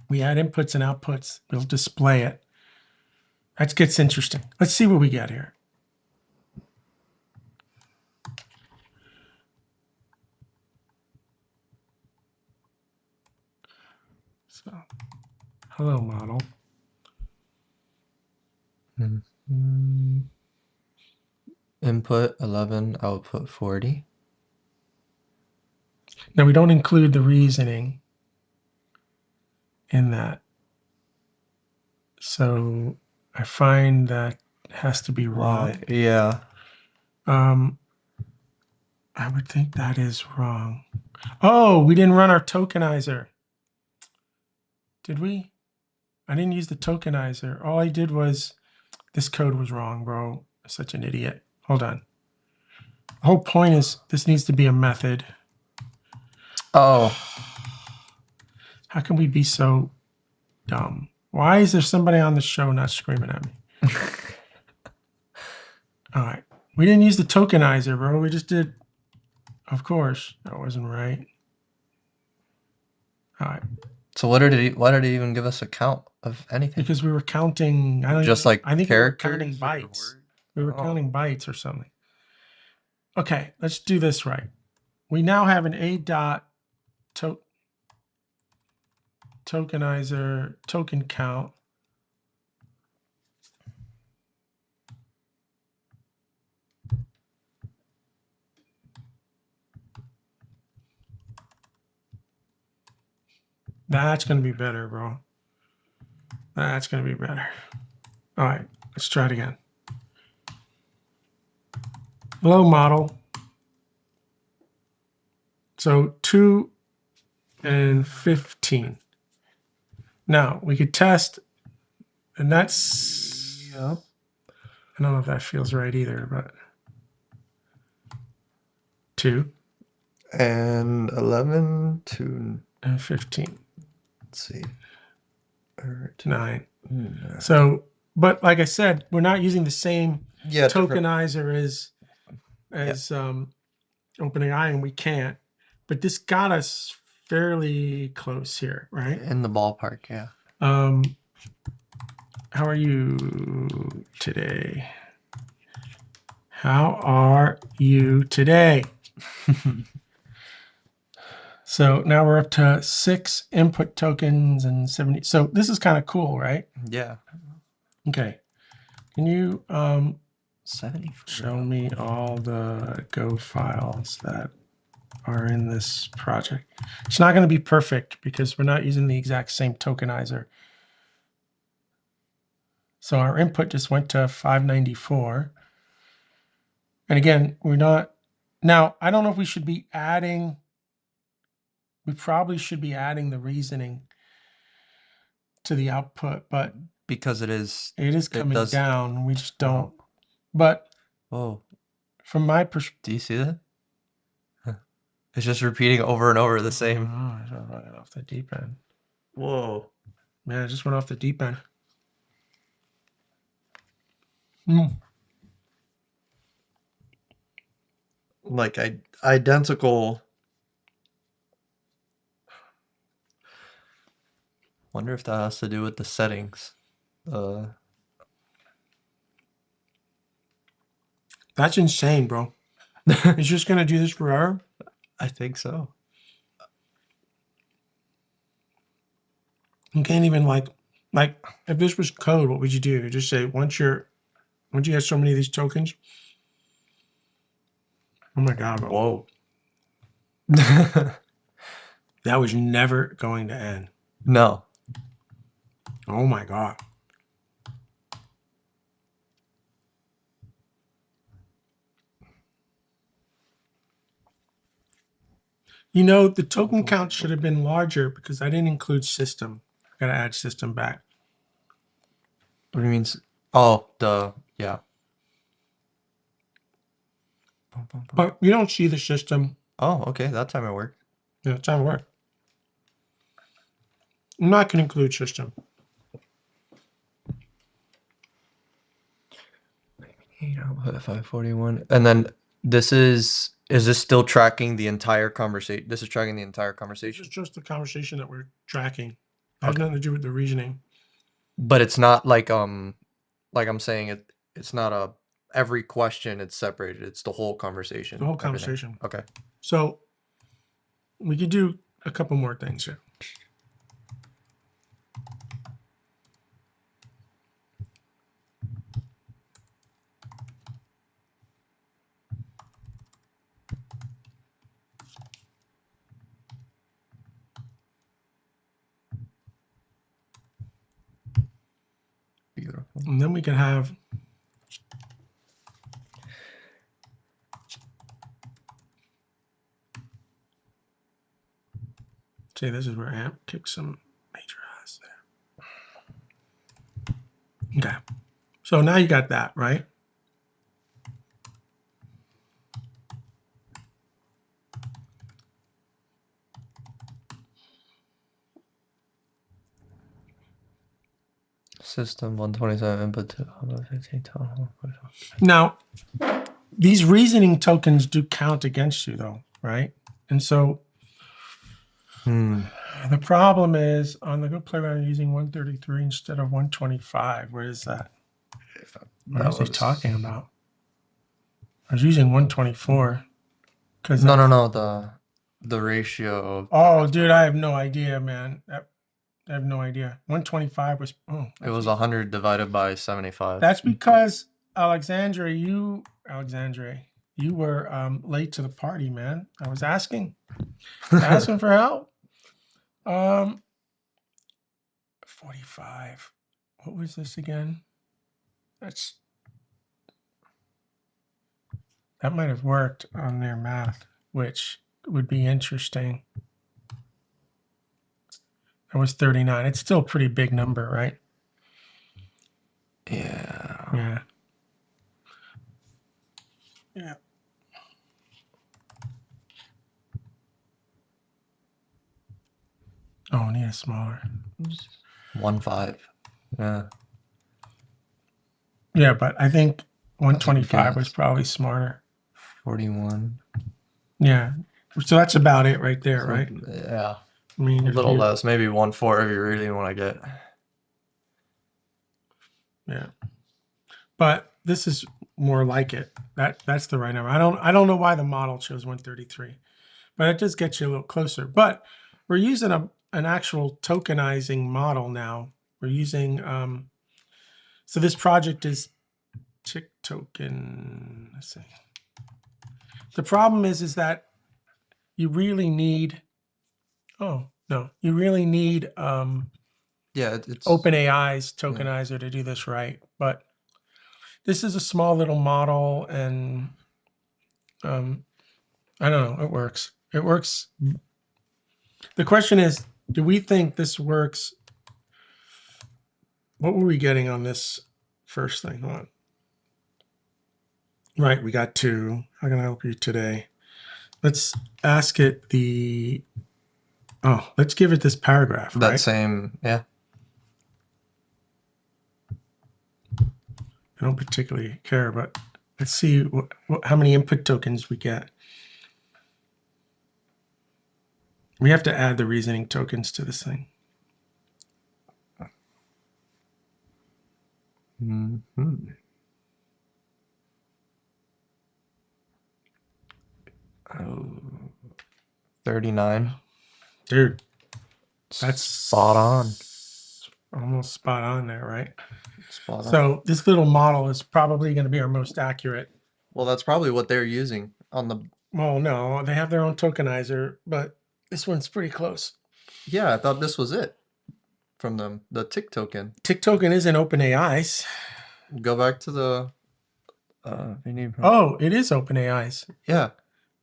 We add inputs and outputs. We'll display it. That gets interesting. Let's see what we get here. So, hello model. Mm-hmm. Input 11, output 40. Now we don't include the reasoning in that. So I find that has to be wrong. Yeah. I would think that is wrong. Oh, we didn't run our tokenizer. Did we? I didn't use the tokenizer. All I did was, this code was wrong, bro. I'm such an idiot. Hold on. The whole point is this needs to be a method. Oh. How can we be so dumb? Why is there somebody on the show not screaming at me? All right. We didn't use the tokenizer, bro. We just did, of course. That wasn't right. All right. So why did it even give us a count of anything? Because we were counting, I don't Just even know. like I think characters we were counting or bytes. words? We were Oh. counting bytes or something. Okay, let's do this right. We now have an A dot tokenizer token count. That's going to be better, bro. That's going to be better. All right, let's try it again. Hello, model. So 2 and 15. Now we could test, and that's, Yep. I don't know if that feels right either, but 2 And 11 to, and 15. let's see. 9. Yeah. So, but like I said, we're not using the same Yeah, tokenizer as OpenAI, and we can't. But this got us fairly close here, right? in the ballpark, yeah. How are you today? How are you today? So now we're up to 6 input tokens and 70. So this is kind of cool, right? Yeah. Okay. Can you 74. show me all the Go files that are in this project? It's not going to be perfect because we're not using the exact same tokenizer. So our input just went to 594. And again, we're not, now I don't know if we should be adding, we probably should be adding the reasoning to the output, but Because it is coming does- down. We just don't, but Oh, from my perspective, do you see that? It's just repeating over and over the same. Oh, I don't know, off the deep end. Whoa. Man, I just went off the deep end. Hmm. like identical. Wonder if that has to do with the settings. That's insane, bro. It's just gonna do this forever. I think so. You can't even like if this was code, what would you do? You just say once you have so many of these tokens. Oh my god, bro. Whoa. That was never going to end. No. Oh my god. You know, the token count should have been larger because I didn't include system. I gotta add system back. What do you mean? Oh, yeah. But you don't see the system. Oh, okay. That time it worked. Yeah, it's how it works. I'm not gonna include system. Output 541. And then this is this still tracking the entire conversation? This is tracking the entire This conversation. is just the conversation that we're tracking. It has nothing to do with the reasoning. But it's not like I'm saying it's not every question it's separated. It's the whole conversation. The whole everything. conversation. Okay. So we could do a couple more things here. Beautiful. And then we can have say this is where AMP kicks some major ass there. Okay. So now you got that, right? System 127 input to 15. Now, these reasoning tokens do count against you though, right? And so the problem is on the Go Playground, you're using 133 instead of 125. Where is that? What is he talking about? I was using 124. No, the ratio of Oh, dude, I have no idea, man. I have no idea. 125 was, it was 100 divided by 75. that's because Alexandre, you were late to the party, man. I was asking for help. 45. What was this again? That might have worked on their math, which would be interesting. That was 39. It's still a pretty big number, right? Yeah. Yeah. Yeah. Oh, I need a smaller. 1.5. Yeah. Yeah, but I think 125 was probably smarter. 41. Yeah. So that's about it right there, right? Yeah. I mean, A little less, maybe 1.4 if you really want to get. Yeah. But this is more like it. That's the right number. I don't know why the model chose 133, but it does get you a little closer. But we're using an actual tokenizing model now. We're using so this project is tick token. Let's see. The problem is that you really need you really need it's OpenAI's tokenizer to do this right. But this is a small little model, and I don't know, it works. It works. The question is, do we think this works? What were we getting on this first thing? Hold on. Right, we got 2. How can I help you today? Let's ask it let's give it this paragraph, that right? same, yeah. I don't particularly care, but Let's see how many input tokens we get. We have to add the reasoning tokens to this thing. Mm-hmm. Oh, 39. Dude, that's spot on. Almost spot on there, right? Spot on. So this little model is probably going to be our most accurate. Well, that's probably what they're using on the. Well, no, they have their own tokenizer, but this one's pretty close. Yeah, I thought this was it from them. The tick token. Tick token is in OpenAI's. Go back to the. Oh, it is OpenAI's. Yeah.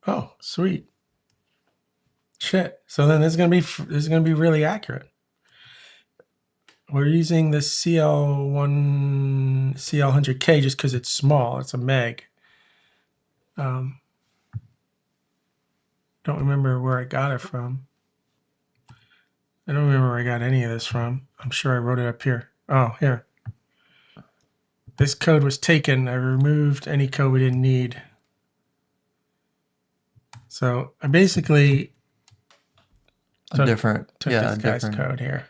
Oh, sweet. Shit. So then this is gonna be really accurate. We're using the CL100K just because it's small. It's a meg. Don't remember where I got it from. I don't remember where I got any of this from. I'm sure I wrote it up here. Oh, here. This code was taken. I removed any code we didn't need. So I basically took this guy's code here.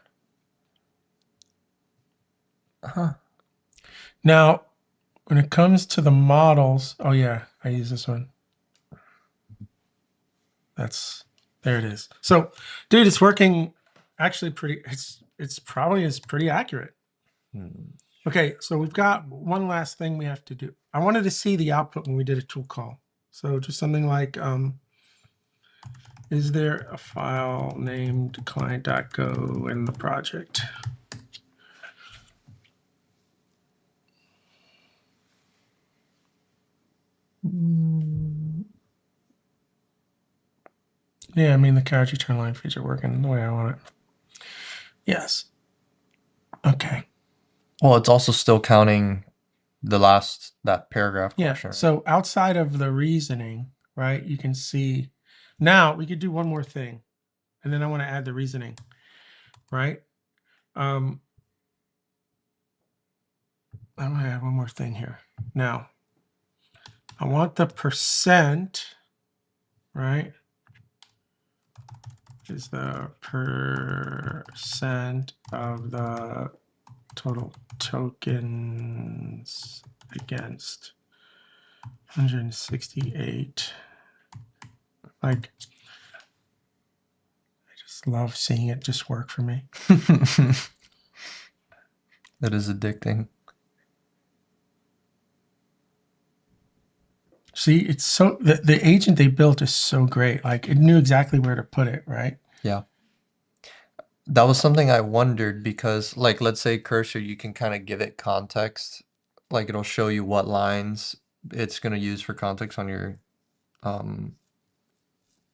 Huh. Now, when it comes to the models, oh yeah, I use this one. There it is. So, dude, it's working actually it's probably is pretty accurate. Okay, so we've got one last thing we have to do. I wanted to see the output when we did a tool call. So just something like, is there a file named client.go in the project? Yeah, I mean, the carriage return line feature working the way I want it. Yes. Okay. Well, it's also still counting that paragraph Yeah. question. So outside of the reasoning, right, you can see now we could do one more thing. And then I want to add the reasoning, right? I want to add one more thing here. Now, I want the percent, right? Is the percent of the total tokens against 168. Like, I just love seeing it just work for me. That is addicting. See, it's so the agent they built is so great. Like it knew exactly where to put it, right? Yeah. That was something I wondered because, like, let's say Cursor, you can kind of give it context. Like, it'll show you what lines it's going to use for context on your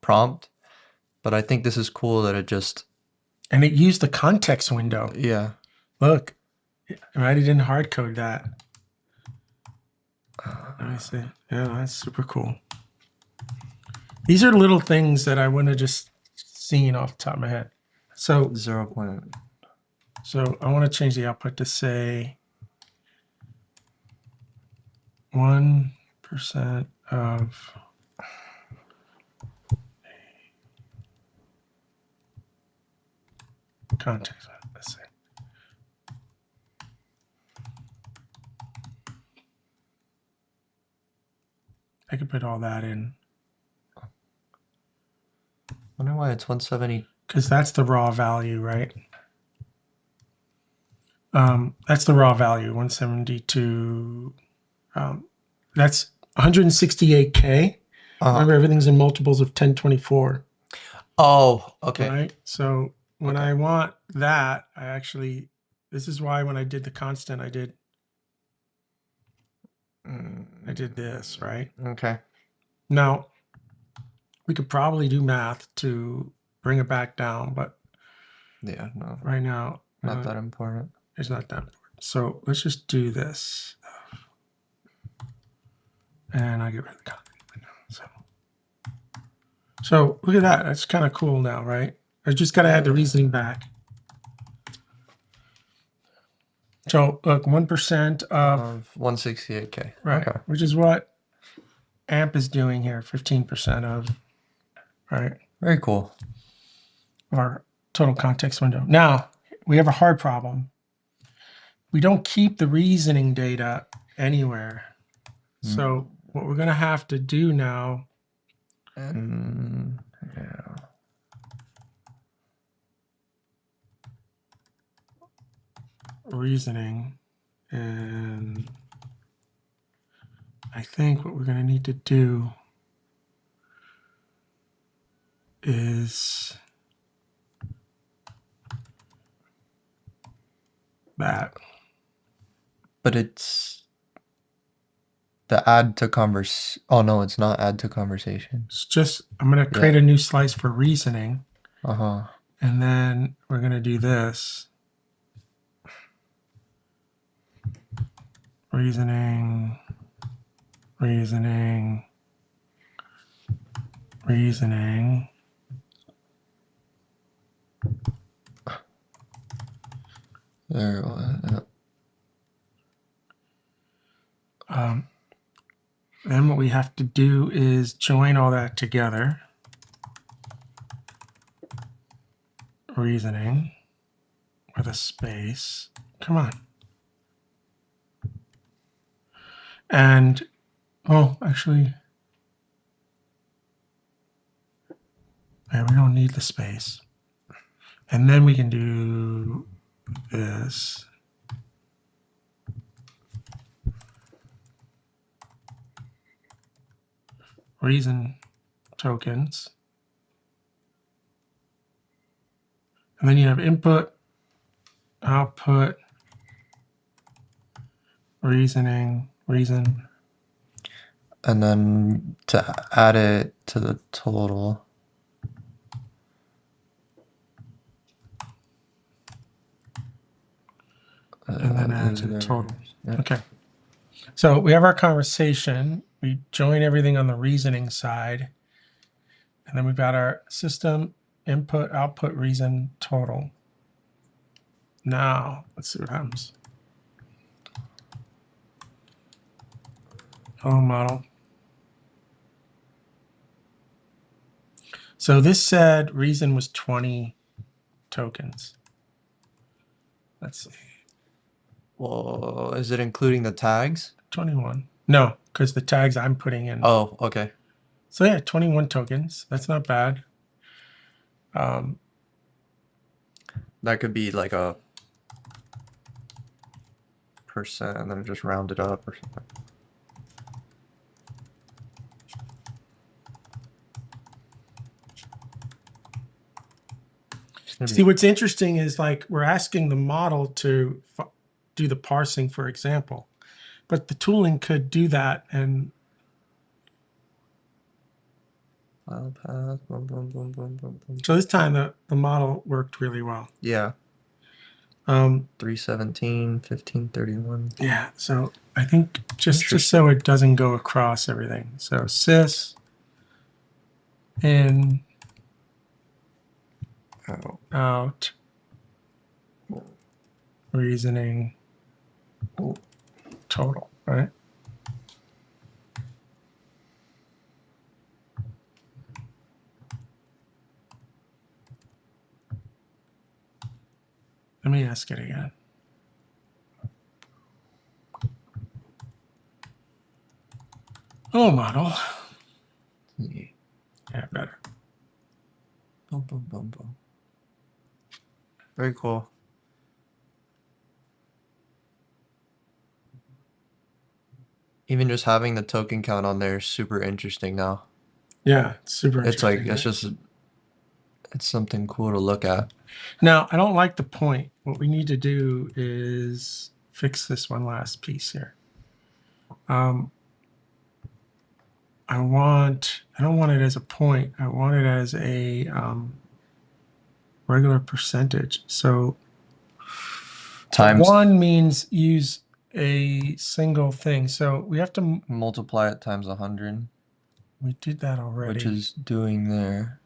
prompt. But I think this is cool that it just... And it used the context window. Yeah. Look, right? It didn't hard code that. Let me see. Yeah, that's super cool. These are little things that I want to just seen off the top of my head. So 0. So I want to change the output to say 1% of context. Let's see. I could put all that in. I wonder why it's 170. Because that's the raw value, right? That's the raw value, 172. That's 168K. Remember, everything's in multiples of 1024. Oh, okay. Right? So when I want that, I actually, this is why when I did the constant, I did this, right? Okay. Now, we could probably do math to bring it back down, but yeah, no, right now, not that important. It's not that important. So let's just do this. And I get rid of the content. So look at that. That's kind of cool now, right? I just got to add the reasoning back. So look, 1% of, Of 168K. right, Okay. which is what AMP is doing here, 15% of, right, Very cool. our total context window. Now, we have a hard problem. We don't keep the reasoning data anywhere. So what we're going to have to do now, And yeah. reasoning, and I think what we're going to need to do is that. But it's the add to converse. Oh no, it's not add to conversation. It's just, I'm going to create a new slice for reasoning, and then we're going to do this. Reasoning, reasoning, reasoning. There. Then what we have to do is join all that together. Reasoning with a space. Come on. And, oh, actually, yeah, we don't need the space. And then we can do this. Reason tokens. And then you have input, output, reasoning, reason. And then to add it to the total. And then add to the total. Yeah. Okay. So we have our conversation. We join everything on the reasoning side. And then we've got our system, input, output, reason, total. Now, let's see what happens. Hello, model. So this said reason was 20 tokens. Let's see. Well, is it including the tags? 21. No, because the tags I'm putting in. Oh, okay. So yeah, 21 tokens. That's not bad. That could be like a percent and then just round it up or something. See, what's interesting is like we're asking the model to do the parsing, for example, but the tooling could do that. And File path, boom, boom, boom, boom, boom, boom. so this time the model worked really well. Yeah. 317, 1531. Yeah. So I think just so it doesn't go across everything. So sys in out reasoning total, right? Let me ask it again. Oh, model. Yeah, better. Boom, boom, boom, boom. Very cool. Even just having the token count on there is super interesting now. Yeah, it's super It's interesting. like, it's just, it's something cool to look at. Now, I don't like the point. What we need to do is fix this one last piece here. I don't want it as a point. I want it as a regular percentage. So Times one means use a single thing. So we have to multiply it times 100. We did that already. Which is doing there.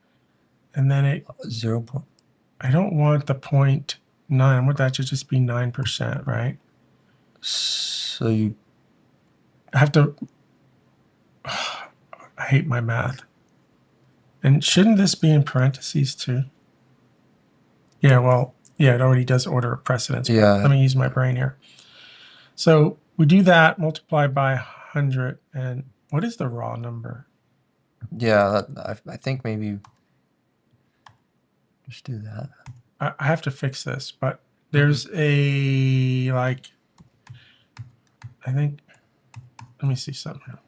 And then it 0. I don't want the 0.9. I want that to just be 9%, right? So you I have to. I hate my math. And shouldn't this be in parentheses too? Yeah, well, yeah, it already does order of precedence. But Yeah. let me use my brain here. So we do that, multiply by 100, and what is the raw number? Yeah, I think maybe just do that. I have to fix this, but there's a, like, I think, let me see something here.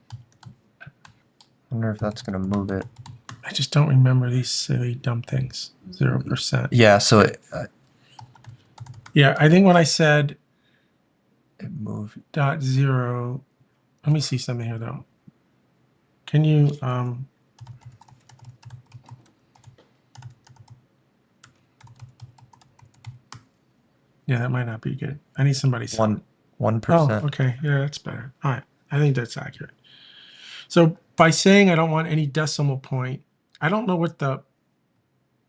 Wonder if that's gonna move it. I just don't remember these silly, dumb things. 0%. Yeah, so Yeah, I think when I said it moved. dot zero, let me see something here though. Can you, yeah, that might not be good. I need somebody's help. 1%. Oh, okay. Yeah, that's better. All right. I think that's accurate. So by saying I don't want any decimal point, I don't know what the,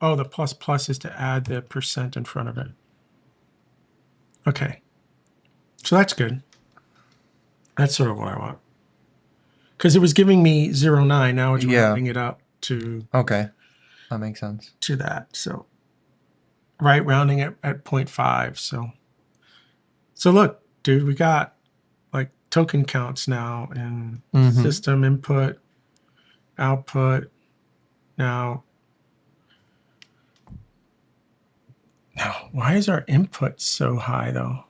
oh, the plus plus is to add the percent in front of it. Okay. So that's good. That's sort of what I want. Because it was giving me 0.9. Now it's rounding it up to Okay, that makes sense. to that. So, right, rounding it at 0.5. So look, dude, we got like token counts now and system input, output. Now, why is our input so high though?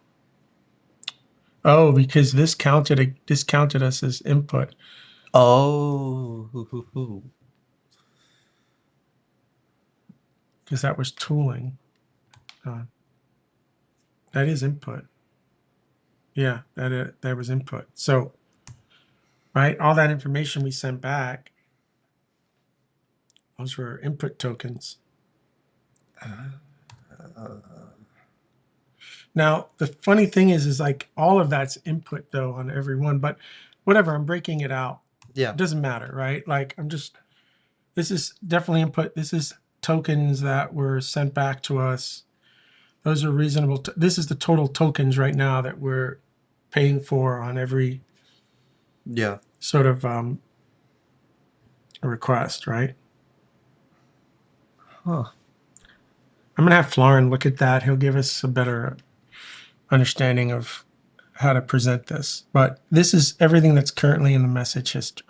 Oh, because this counted us as input. Oh, Because that was tooling. That is input. Yeah, that was input. So, right, all that information we sent back, those were input tokens. Now, the funny thing is like all of that's input though on every one, but whatever, I'm breaking it out. Yeah. It doesn't matter, right? Like this is definitely input. This is tokens that were sent back to us. Those are reasonable. This is the total tokens right now that we're paying for on every sort of a request, right? Huh. I'm going to have Florin look at that. He'll give us a better understanding of how to present this. But this is everything that's currently in the message history.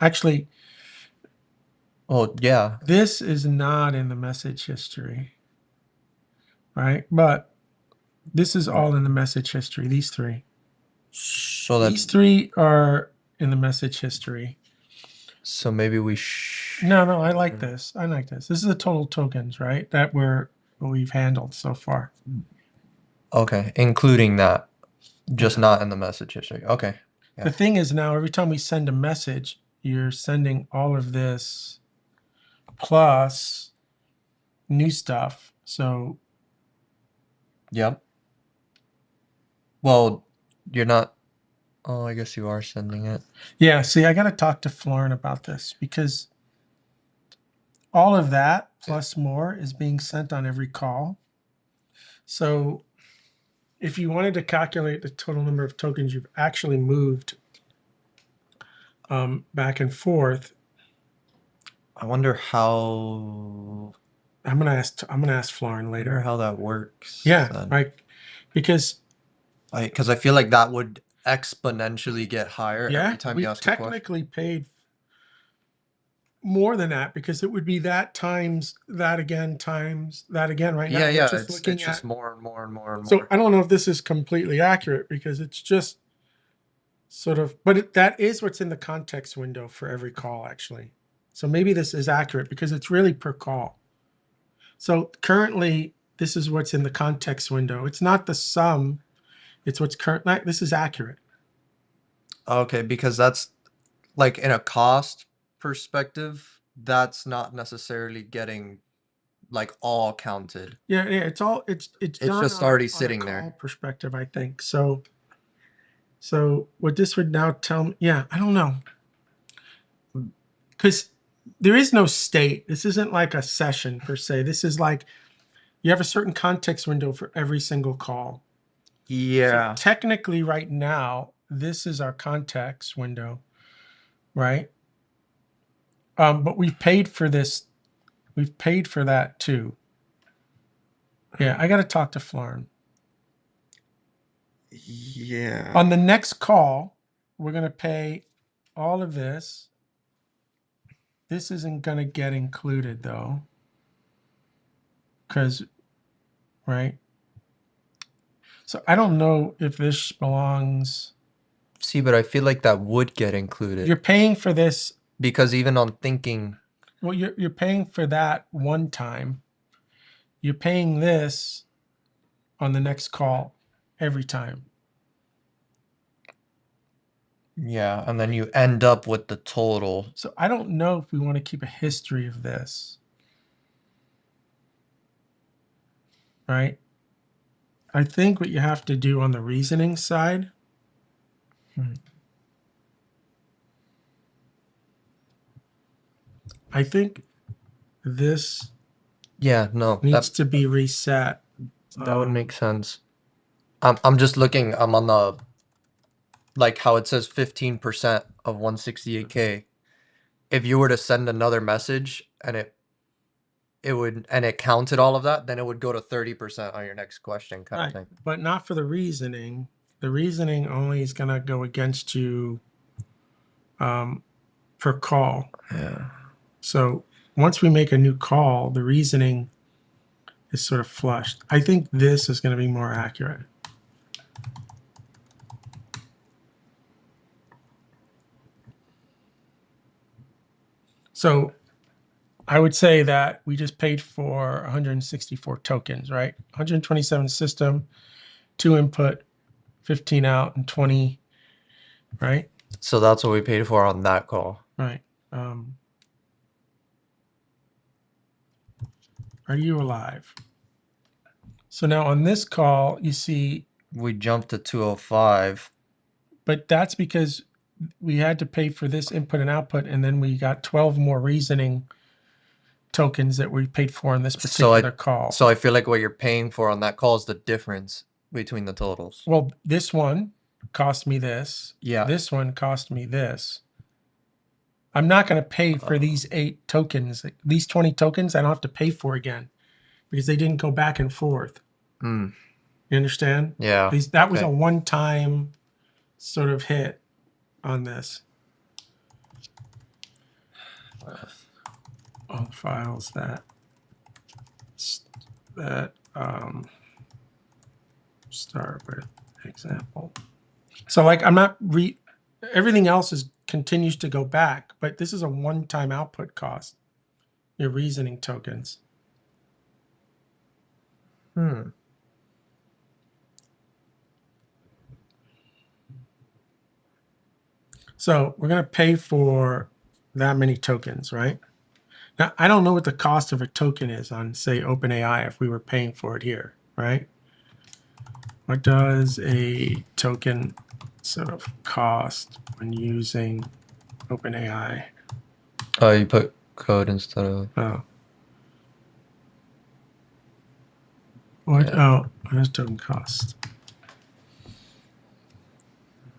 Actually, Oh, yeah. this is not in the message history, right? But this is all in the message history, these three. So These three are in the message history. So maybe we No, I like this. I like this. This is the total tokens, right? That we've handled so far. Okay, including that. Just not in the message history. Okay. Yeah. The thing is now every time we send a message, you're sending all of this plus new stuff. So Yep. Well, you're not. Oh, I guess you are sending it. yeah, see, I got to talk to Florin about this because all of that plus more is being sent on every call. So if you wanted to calculate the total number of tokens you've actually moved back and forth, I wonder how. I'm gonna ask Florin I wonder later. how that works. Yeah, then. right. Because I feel like that would exponentially get higher every time we you ask a question. technically paid more than that because it would be that times that again times that again. Right now, Yeah, we're it's just more and more and more and so more. I don't know if this is completely accurate because it's just sort of, but that is what's in the context window for every call actually. So maybe this is accurate because it's really per call. So currently, this is what's in the context window. It's not the sum. It's what's current. This is accurate. Okay, because that's like in a cost perspective, that's not necessarily getting like all counted. Yeah, it's all it's done just on already on sitting a call there. perspective, I think. So what this would now tell me, yeah, I don't know, because there is no state. This isn't like a session per se. This is like you have a certain context window for every single call. Yeah. So technically right now, this is our context window, right? But we've paid for this. We've paid for that too. Yeah, I got to talk to Florin. Yeah. On the next call, we're going to pay all of this. This isn't going to get included though. Because, right? So I don't know if this belongs. See, but I feel like that would get included You're paying for this. because even on thinking, Well, you're paying for that one time. You're paying this on the next call every time. yeah, and then you end up with the total. So I don't know if we want to keep a history of this. Right? I think what you have to do on the reasoning side. I think this Yeah, no, needs to be reset. that would make sense. I'm just looking. I'm on the like how it says 15% of 168K. If you were to send another message and it counted all of that, then it would go to 30% on your next question kind of Right. thing. But not for the reasoning. The reasoning only is going to go against you per call. Yeah. So once we make a new call, the reasoning is sort of flushed. I think this is going to be more accurate. So I would say that we just paid for 164 tokens, right? 127 system, 2 input, 15 out, and 20, right? So that's what we paid for on that call. Right. Are you alive? So now on this call, you see, We jumped to 205. but that's because we had to pay for this input and output, and then we got 12 more reasoning tokens that we paid for in this particular call. So I feel like what you're paying for on that call is the difference between the totals. Well, this one cost me this. Yeah. This one cost me this. I'm not going to pay for these 8 tokens. These 20 tokens, I don't have to pay for again because they didn't go back and forth. Mm. You understand? Yeah. That was a one-time sort of hit on this. All the files that start with example. So like I'm not everything else continues to go back, but this is a one-time output cost. Your reasoning tokens. So we're going to pay for that many tokens, right? Now, I don't know what the cost of a token is on, say, OpenAI if we were paying for it here, right? What does a token sort of cost when using OpenAI? Oh, you put code instead of... Oh. What does token cost?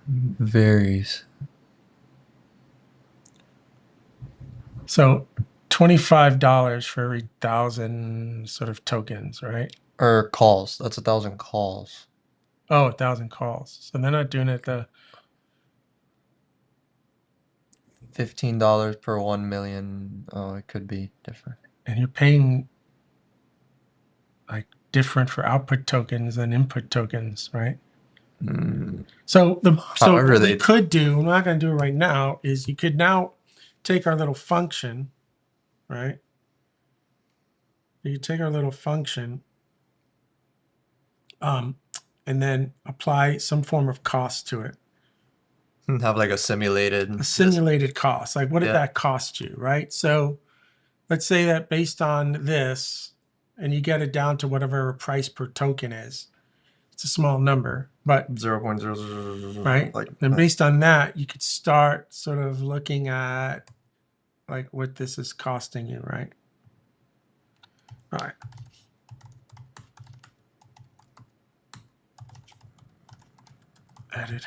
Varies. So $25 for every 1,000 sort of tokens, right? Or calls. That's 1,000 calls. Oh, 1,000 calls. So they're not doing it the $15 per 1 million. Oh, it could be different. and you're paying like different for output tokens than input tokens, right? So However, what we could do, I'm not going to do it right now, is you could now take our little function, right? You could take our little function and then apply some form of cost to it. Have like a simulated Cost. Like what did that cost you, right? So let's say that based on this, and you get it down to whatever price per token is. It's a small number, but 0.000. right. And based on that, you could start sort of looking at like what this is costing you, right? All right. Added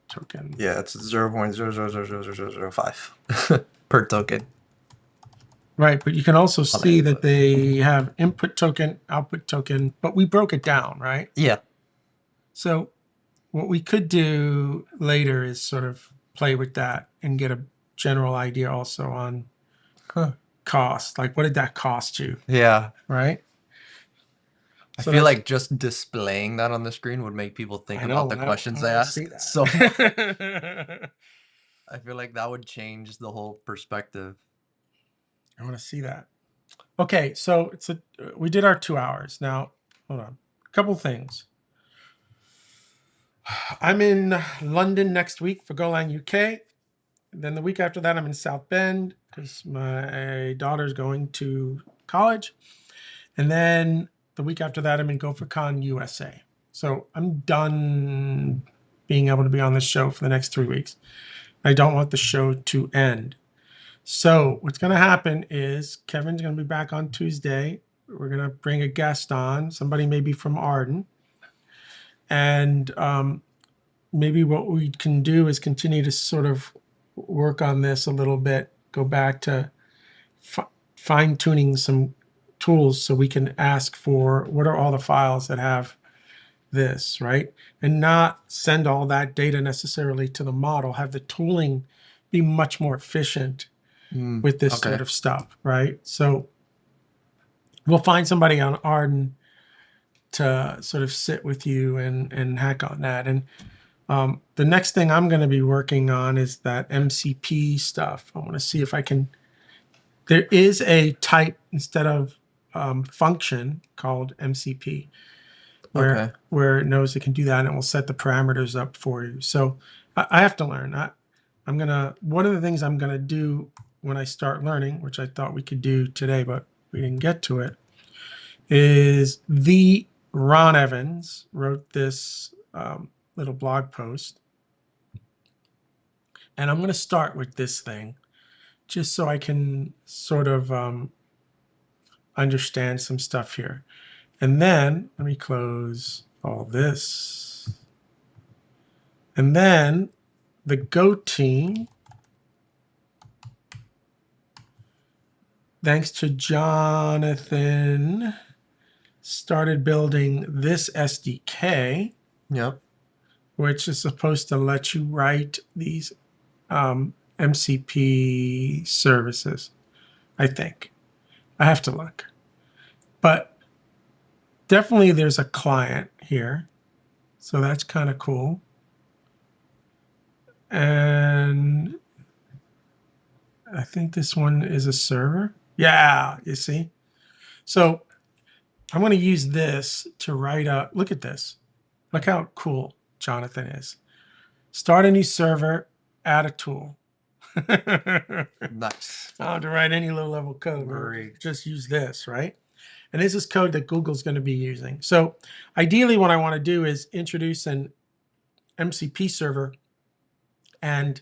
token. Yeah, it's 0.0000005 per token. Right, but you can also On see that Enriquez. they have input token, output token, but we broke it down, right? Yeah. So what we could do later is sort of play with that and get a general idea also on Huh. cost. Like, what did that cost you, Yeah. right? I So feel that's- like just displaying that on the screen would make people think I know. about the questions I they wanna ask. see that. So I feel like that would change the whole perspective. I want to see that. Okay, so we did our 2 hours. Now, hold on. A couple things. I'm in London next week for Golang UK. Then the week after that, I'm in South Bend because my daughter's going to college. And then the week after that, I'm in GopherCon USA. So I'm done being able to be on this show for the next 3 weeks. I don't want the show to end. So what's going to happen is Kevin's going to be back on Tuesday. We're going to bring a guest on, somebody maybe from Ardan. And maybe what we can do is continue to sort of work on this a little bit, go back to fine tuning some tools so we can ask for what are all the files that have this, right? And not send all that data necessarily to the model, have the tooling be much more efficient with this Okay. sort of stuff, right? So we'll find somebody on Arden to sort of sit with you and hack on that. And the next thing I'm going to be working on is that MCP stuff. I want to see if I can. There is a type instead of function called MCP, Okay. where it knows it can do that and it will set the parameters up for you. So I have to learn. One of the things I'm gonna do when I start learning, which I thought we could do today, but we didn't get to it, is the Ron Evans wrote this little blog post. And I'm going to start with this thing just so I can sort of understand some stuff here. And then let me close all this. And then the Go team, thanks to Jonathan, started building this SDK, Yep. which is supposed to let you write these MCP services, I think. I have to look. But definitely there's a client here. So that's kind of cool. And I think this one is a server. Yeah, you see? So I'm going to use this to write up. Look at this. Look how cool Jonathan is. Start a new server, add a tool. I Nice. don't have to write any low-level code. Great. Just use this, right? And this is code that Google's going to be using. So ideally, what I want to do is introduce an MCP server and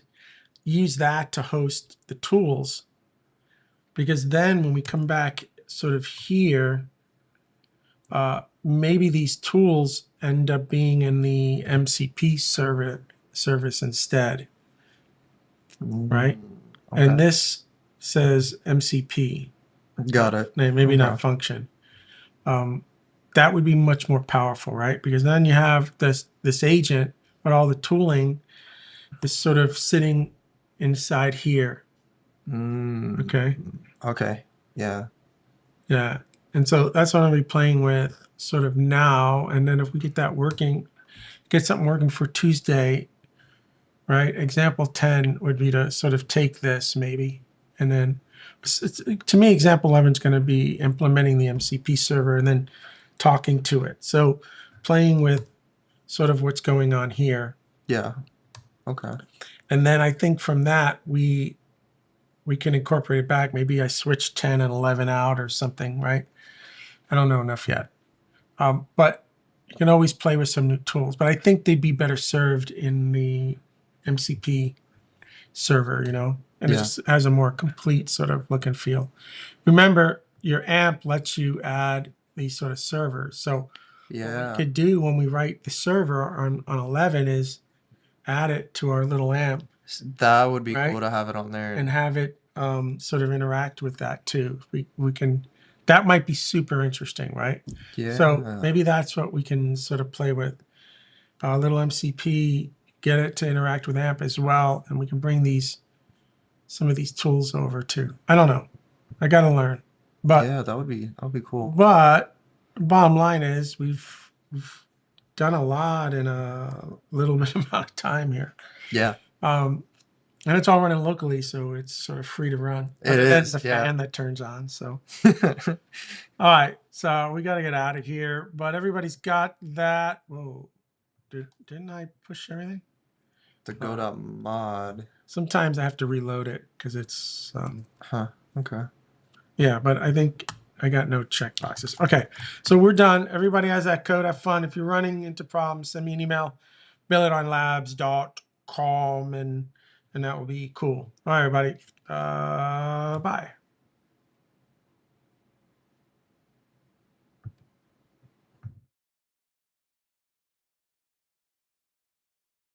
use that to host the tools. Because then when we come back sort of here, maybe these tools end up being in the MCP service instead, right? Okay. And this says MCP. Got it. Maybe not Okay. function. That would be much more powerful, right? Because then you have this agent, but all the tooling is sort of sitting inside here. Okay. Okay. Yeah. Yeah. And so that's what I'm going to be playing with sort of now. And then if we get that working, get something working for Tuesday, right? Example 10 would be to sort of take this maybe. And then to me, example 11 is going to be implementing the MCP server and then talking to it. So playing with sort of what's going on here. Yeah. Okay. And then I think from that, we can incorporate it back. Maybe I switch 10 and 11 out or something, right? I don't know enough yet. But you can always play with some new tools. But I think they'd be better served in the MCP server, you know? And it Yeah. just has a more complete sort of look and feel. Remember, your AMP lets you add these sort of servers. So What we Yeah. could do when we write the server on 11 is add it to our little amp That would be Right. cool to have it on there. and have it sort of interact with that too. We can, that might be super interesting, right? Yeah. So maybe that's what we can sort of play with. Little MCP, get it to interact with AMP as well, and we can bring some of these tools over too. I don't know. I got to learn. But yeah, that would be cool. But bottom line is we've done a lot in a little bit amount of time here. Yeah. And it's all running locally, so it's sort of free to run. It Other than is, the yeah. fan that turns on. So all right, so we got to get out of here. But everybody's got that. Whoa, didn't I push everything? The go.mod. Sometimes I have to reload it because it's Huh. Okay. yeah, but I think I got no checkboxes. Okay, so we're done. Everybody has that code. Have fun. If you're running into problems, send me an email, bill@ardanlabs.com, and that will be cool. All right, everybody. Bye.